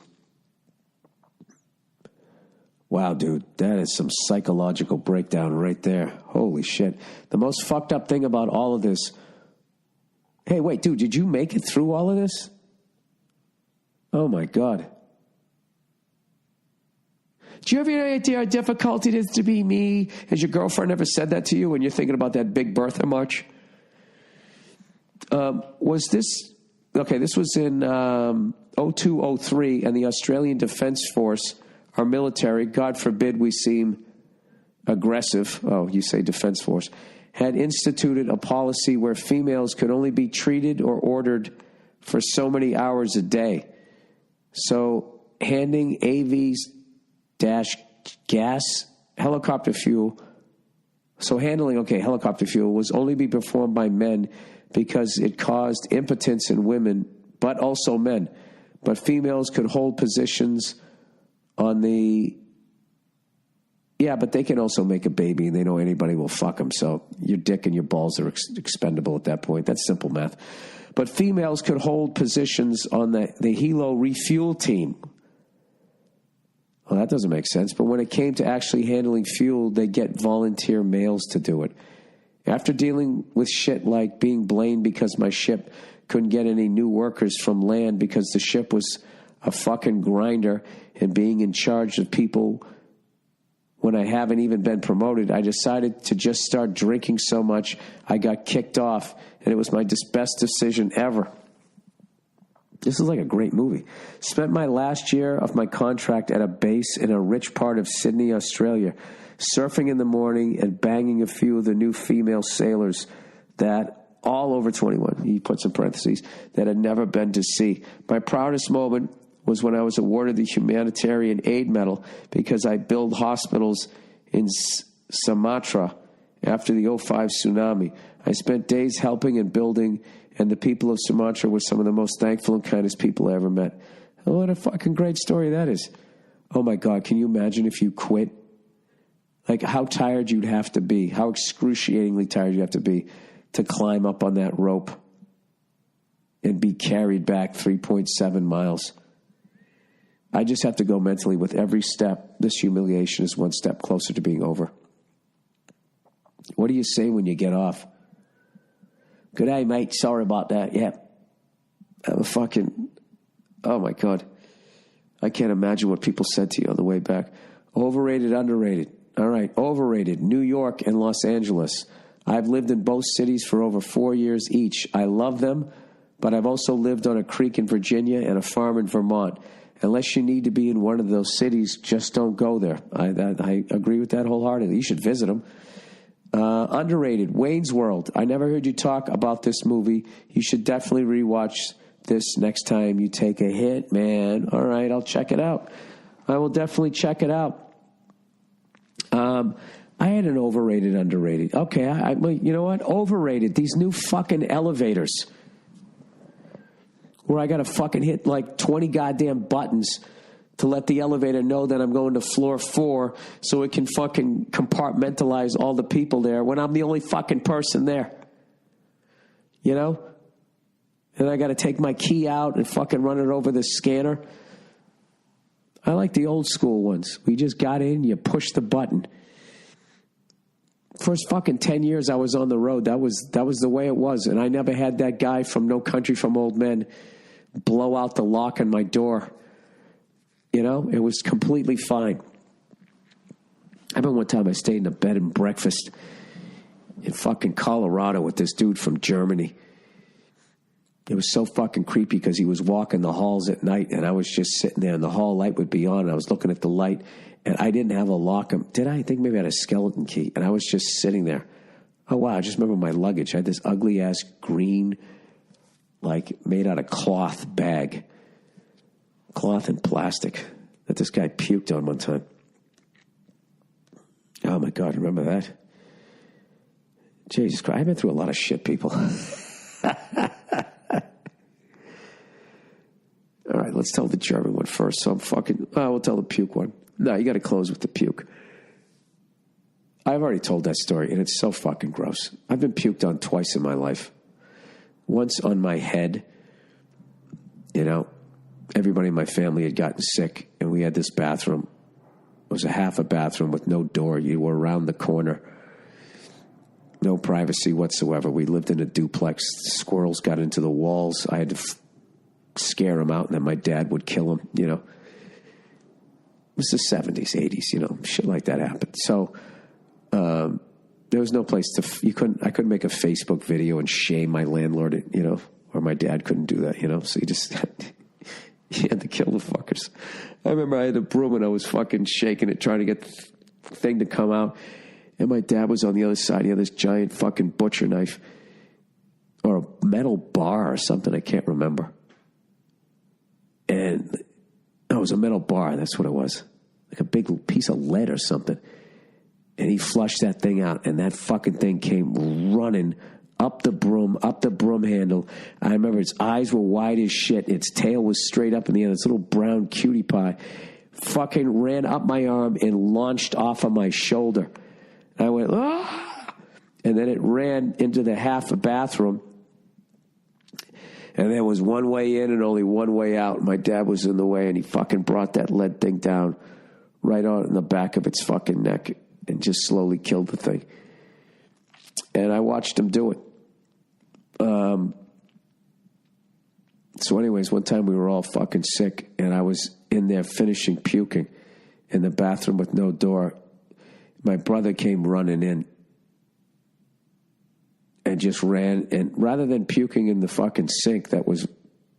S2: Wow, dude, that is some psychological breakdown right there. Holy shit. The most fucked up thing about all of this. Hey, wait, dude, did you make it through all of this? Oh, my God. Do you have any idea how difficult it is to be me? Has your girlfriend ever said that to you when you're thinking about that big Bertha march? This was in 0203, and the Australian Defence Force, our military, God forbid we seem aggressive, you say Defense Force, had instituted a policy where females could only be treated or ordered for so many hours a day. So handing AVs gas, helicopter fuel. So handling, helicopter fuel was only be performed by men because it caused impotence in women, but also men. But females could hold positions on the... Yeah, but they can also make a baby and they know anybody will fuck them. So your dick and your balls are expendable at that point. That's simple math. But females could hold positions on the helo refuel team. Well, that doesn't make sense. But when it came to actually handling fuel, they get volunteer males to do it. After dealing with shit like being blamed because my ship couldn't get any new workers from land because the ship was a fucking grinder, and being in charge of people when I haven't even been promoted, I decided to just start drinking so much I got kicked off, and it was my best decision ever. This is like a great movie. Spent my last year of my contract at a base in a rich part of Sydney, Australia, surfing in the morning and banging a few of the new female sailors that all over 21, he puts in parentheses, that had never been to sea. My proudest moment was when I was awarded the Humanitarian Aid Medal because I built hospitals in Sumatra after the 05 tsunami. I spent days helping and building, and the people of Sumatra were some of the most thankful and kindest people I ever met. Oh, what a fucking great story that is. Oh, my God, can you imagine if you quit? Like how tired you'd have to be, how excruciatingly tired you have to be to climb up on that rope and be carried back 3.7 miles. I just have to go mentally with every step. This humiliation is one step closer to being over. What do you say when you get off? Good day, mate. Sorry about that. Yeah. Oh, my God. I can't imagine what people said to you on the way back. Overrated, underrated. All right, overrated. New York and Los Angeles. I've lived in both cities for over 4 years each. I love them, but I've also lived on a creek in Virginia and a farm in Vermont. Unless you need to be in one of those cities, just don't go there. I agree with that wholeheartedly. You should visit them. Underrated, Wayne's World. I never heard you talk about this movie. You should definitely rewatch this next time you take a hit, man. All right, I'll check it out. I will definitely check it out. I had an overrated, underrated. Okay, you know what? Overrated. These new fucking elevators where I got to fucking hit like 20 goddamn buttons to let the elevator know that I'm going to floor 4 so it can fucking compartmentalize all the people there when I'm the only fucking person there. You know? And I got to take my key out and fucking run it over the scanner. I like the old school ones. We just got in, you push the button. First fucking 10 years I was on the road, that was the way it was. And I never had that guy from No Country for Old Men blow out the lock on my door. You know, it was completely fine. I remember one time I stayed in a bed and breakfast in fucking Colorado with this dude from Germany. It was so fucking creepy because he was walking the halls at night and I was just sitting there and the hall light would be on and I was looking at the light and I didn't have a lock. Did I? I think maybe I had a skeleton key and I was just sitting there. Oh, wow. I just remember my luggage. I had this ugly ass green, like made out of cloth bag, cloth and plastic that this guy puked on one time. Oh my God. Remember that? Jesus Christ. I've been through a lot of shit, people. All right, let's tell the German one first. So we'll tell the puke one. No, you got to close with the puke. I've already told that story, and it's so fucking gross. I've been puked on twice in my life. Once on my head. You know, everybody in my family had gotten sick, and we had this bathroom. It was a half a bathroom with no door. You were around the corner. No privacy whatsoever. We lived in a duplex. Squirrels got into the walls. I had to scare them out, and then my dad would kill them, you know. It was the 70s, 80s, you know, shit like that happened. So there was no place I couldn't make a Facebook video and shame my landlord, you know, or my dad couldn't do that, you know. So you had to kill the fuckers. I remember I had a broom and I was fucking shaking it, trying to get the thing to come out. And my dad was on the other side. He had this giant fucking butcher knife or a metal bar or something. I can't remember. And it was a metal bar. That's what it was. Like a big piece of lead or something. And he flushed that thing out, and that fucking thing came running up the broom handle. I remember its eyes were wide as shit. Its tail was straight up in the air. This little brown cutie pie fucking ran up my arm and launched off of my shoulder. I went, ah! And then it ran into the half a bathroom. And there was one way in and only one way out. My dad was in the way, and he fucking brought that lead thing down right on the back of its fucking neck and just slowly killed the thing. And I watched him do it. So anyways, one time we were all fucking sick, and I was in there finishing puking in the bathroom with no door. My brother came running in and just ran. And rather than puking in the fucking sink that was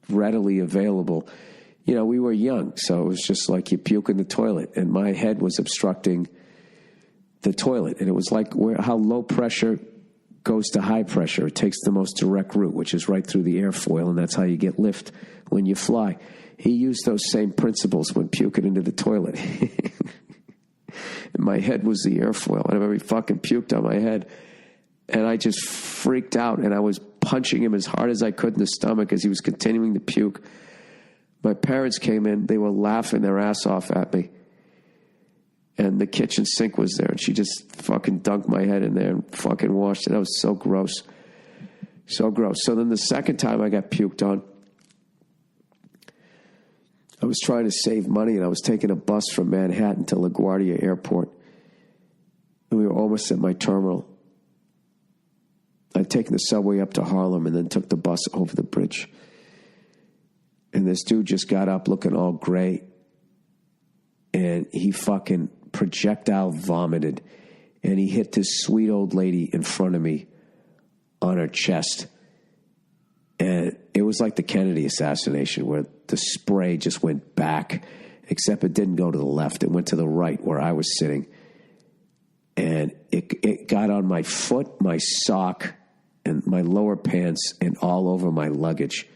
S2: readily available, you know, we were young. So it was just like you puke in the toilet. And my head was obstructing the toilet. And it was like how low pressure goes to high pressure. It takes the most direct route, which is right through the airfoil. And that's how you get lift when you fly. He used those same principles when puking into the toilet. And my head was the airfoil. And I remember he fucking puked on my head. And I just freaked out. And I was punching him as hard as I could in the stomach as he was continuing to puke. My parents came in. They were laughing their ass off at me. And the kitchen sink was there. And she just fucking dunked my head in there and fucking washed it. That was so gross. So gross. So then the second time I got puked on, I was trying to save money, and I was taking a bus from Manhattan to LaGuardia Airport. And we were almost at my terminal. I'd taken the subway up to Harlem and then took the bus over the bridge. And this dude just got up looking all gray. And he fucking projectile vomited. And he hit this sweet old lady in front of me on her chest. And it was like the Kennedy assassination where the spray just went back, except it didn't go to the left. It went to the right where I was sitting. And it got on my foot, my sock, and my lower pants, and all over my luggage.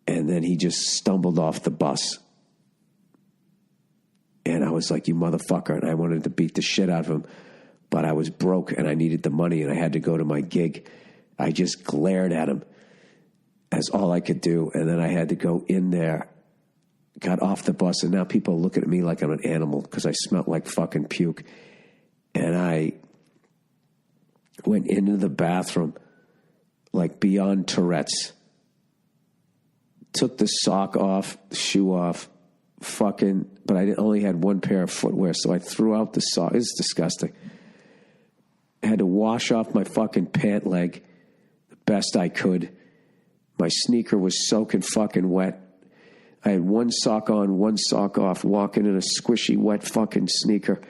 S2: And then he just stumbled off the bus. And I was like, you motherfucker. And I wanted to beat the shit out of him. But I was broke, and I needed the money, and I had to go to my gig. I just glared at him as all I could do. And then I had to go in there, got off the bus, and now people are looking at me like I'm an animal because I smelled like fucking puke. And I went into the bathroom like beyond Tourette's. Took the sock off, the shoe off, but I only had one pair of footwear, so I threw out the sock. It's disgusting. I had to wash off my fucking pant leg the best I could. My sneaker was soaking fucking wet. I had one sock on, one sock off, walking in a squishy, wet fucking sneaker.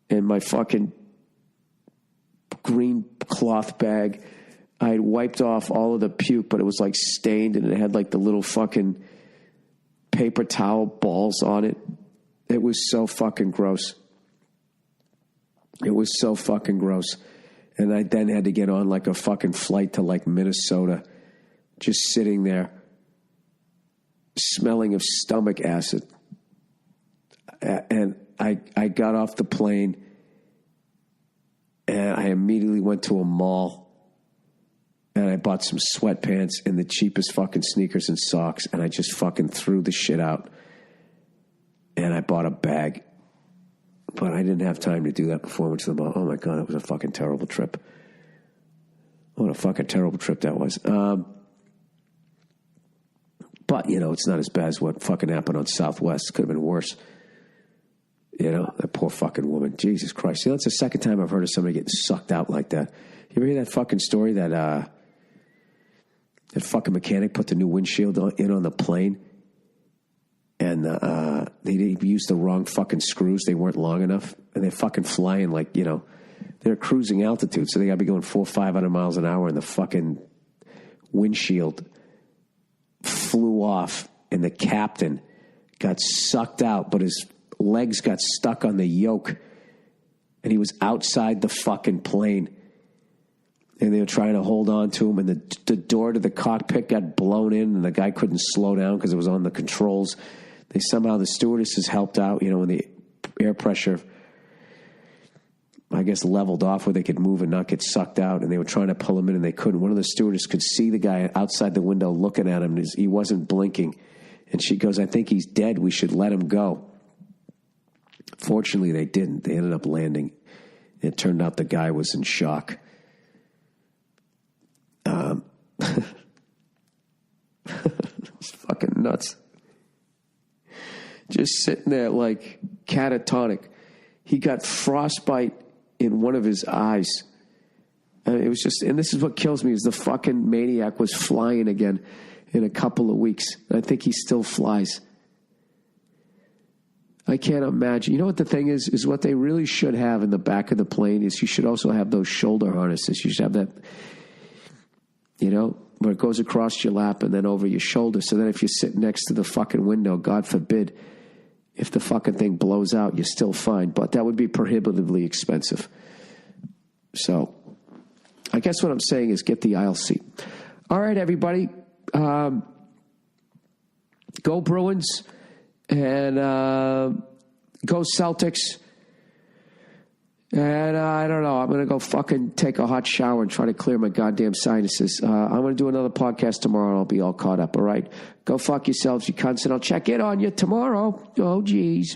S2: And my fucking green cloth bag, I had wiped off all of the puke, but it was like stained, and it had like the little fucking paper towel balls on it. It was so fucking gross. It was so fucking gross. And I then had to get on like a fucking flight to like Minnesota, just sitting there, smelling of stomach acid. And I got off the plane, and I immediately went to a mall, and I bought some sweatpants and the cheapest fucking sneakers and socks, and I just fucking threw the shit out. And I bought a bag. But I didn't have time to do that performance of the month. Oh, my God, that was a fucking terrible trip. What a fucking terrible trip that was. But, you know, it's not as bad as what fucking happened on Southwest. It could have been worse. You know, that poor fucking woman. Jesus Christ. See, that's the second time I've heard of somebody getting sucked out like that. You ever hear that fucking story that that fucking mechanic put the new windshield in on the plane and they used the wrong fucking screws. They weren't long enough. And they're fucking flying like, you know, they're cruising altitude. So they got to be going 400 or 500 miles an hour and the fucking windshield flew off and the captain got sucked out, but his legs got stuck on the yoke and he was outside the fucking plane and they were trying to hold on to him and the door to the cockpit got blown in and the guy couldn't slow down because it was on the controls. The stewardesses helped out, you know, when the air pressure, I guess, leveled off where they could move and not get sucked out, and they were trying to pull him in and they couldn't. One of the stewardesses could see the guy outside the window looking at him. He wasn't blinking. And she goes, "I think he's dead. We should let him go." Fortunately, they didn't. They ended up landing. It turned out the guy was in shock. It's fucking nuts. Just sitting there like catatonic. He got frostbite in one of his eyes. And it was just, and this is what kills me, is the fucking maniac was flying again in a couple of weeks. I think he still flies. I can't imagine. You know what the thing is what they really should have in the back of the plane is you should also have those shoulder harnesses. You should have that, you know, where it goes across your lap and then over your shoulder. So that if you're sitting next to the fucking window, God forbid, if the fucking thing blows out, you're still fine. But that would be prohibitively expensive. So I guess what I'm saying is get the aisle seat. All right, everybody. Go Bruins and go Celtics. And I don't know. I'm going to go fucking take a hot shower and try to clear my goddamn sinuses. I'm going to do another podcast tomorrow and I'll be all caught up. All right. Go fuck yourselves, you cunts, and I'll check in on you tomorrow. Oh, geez.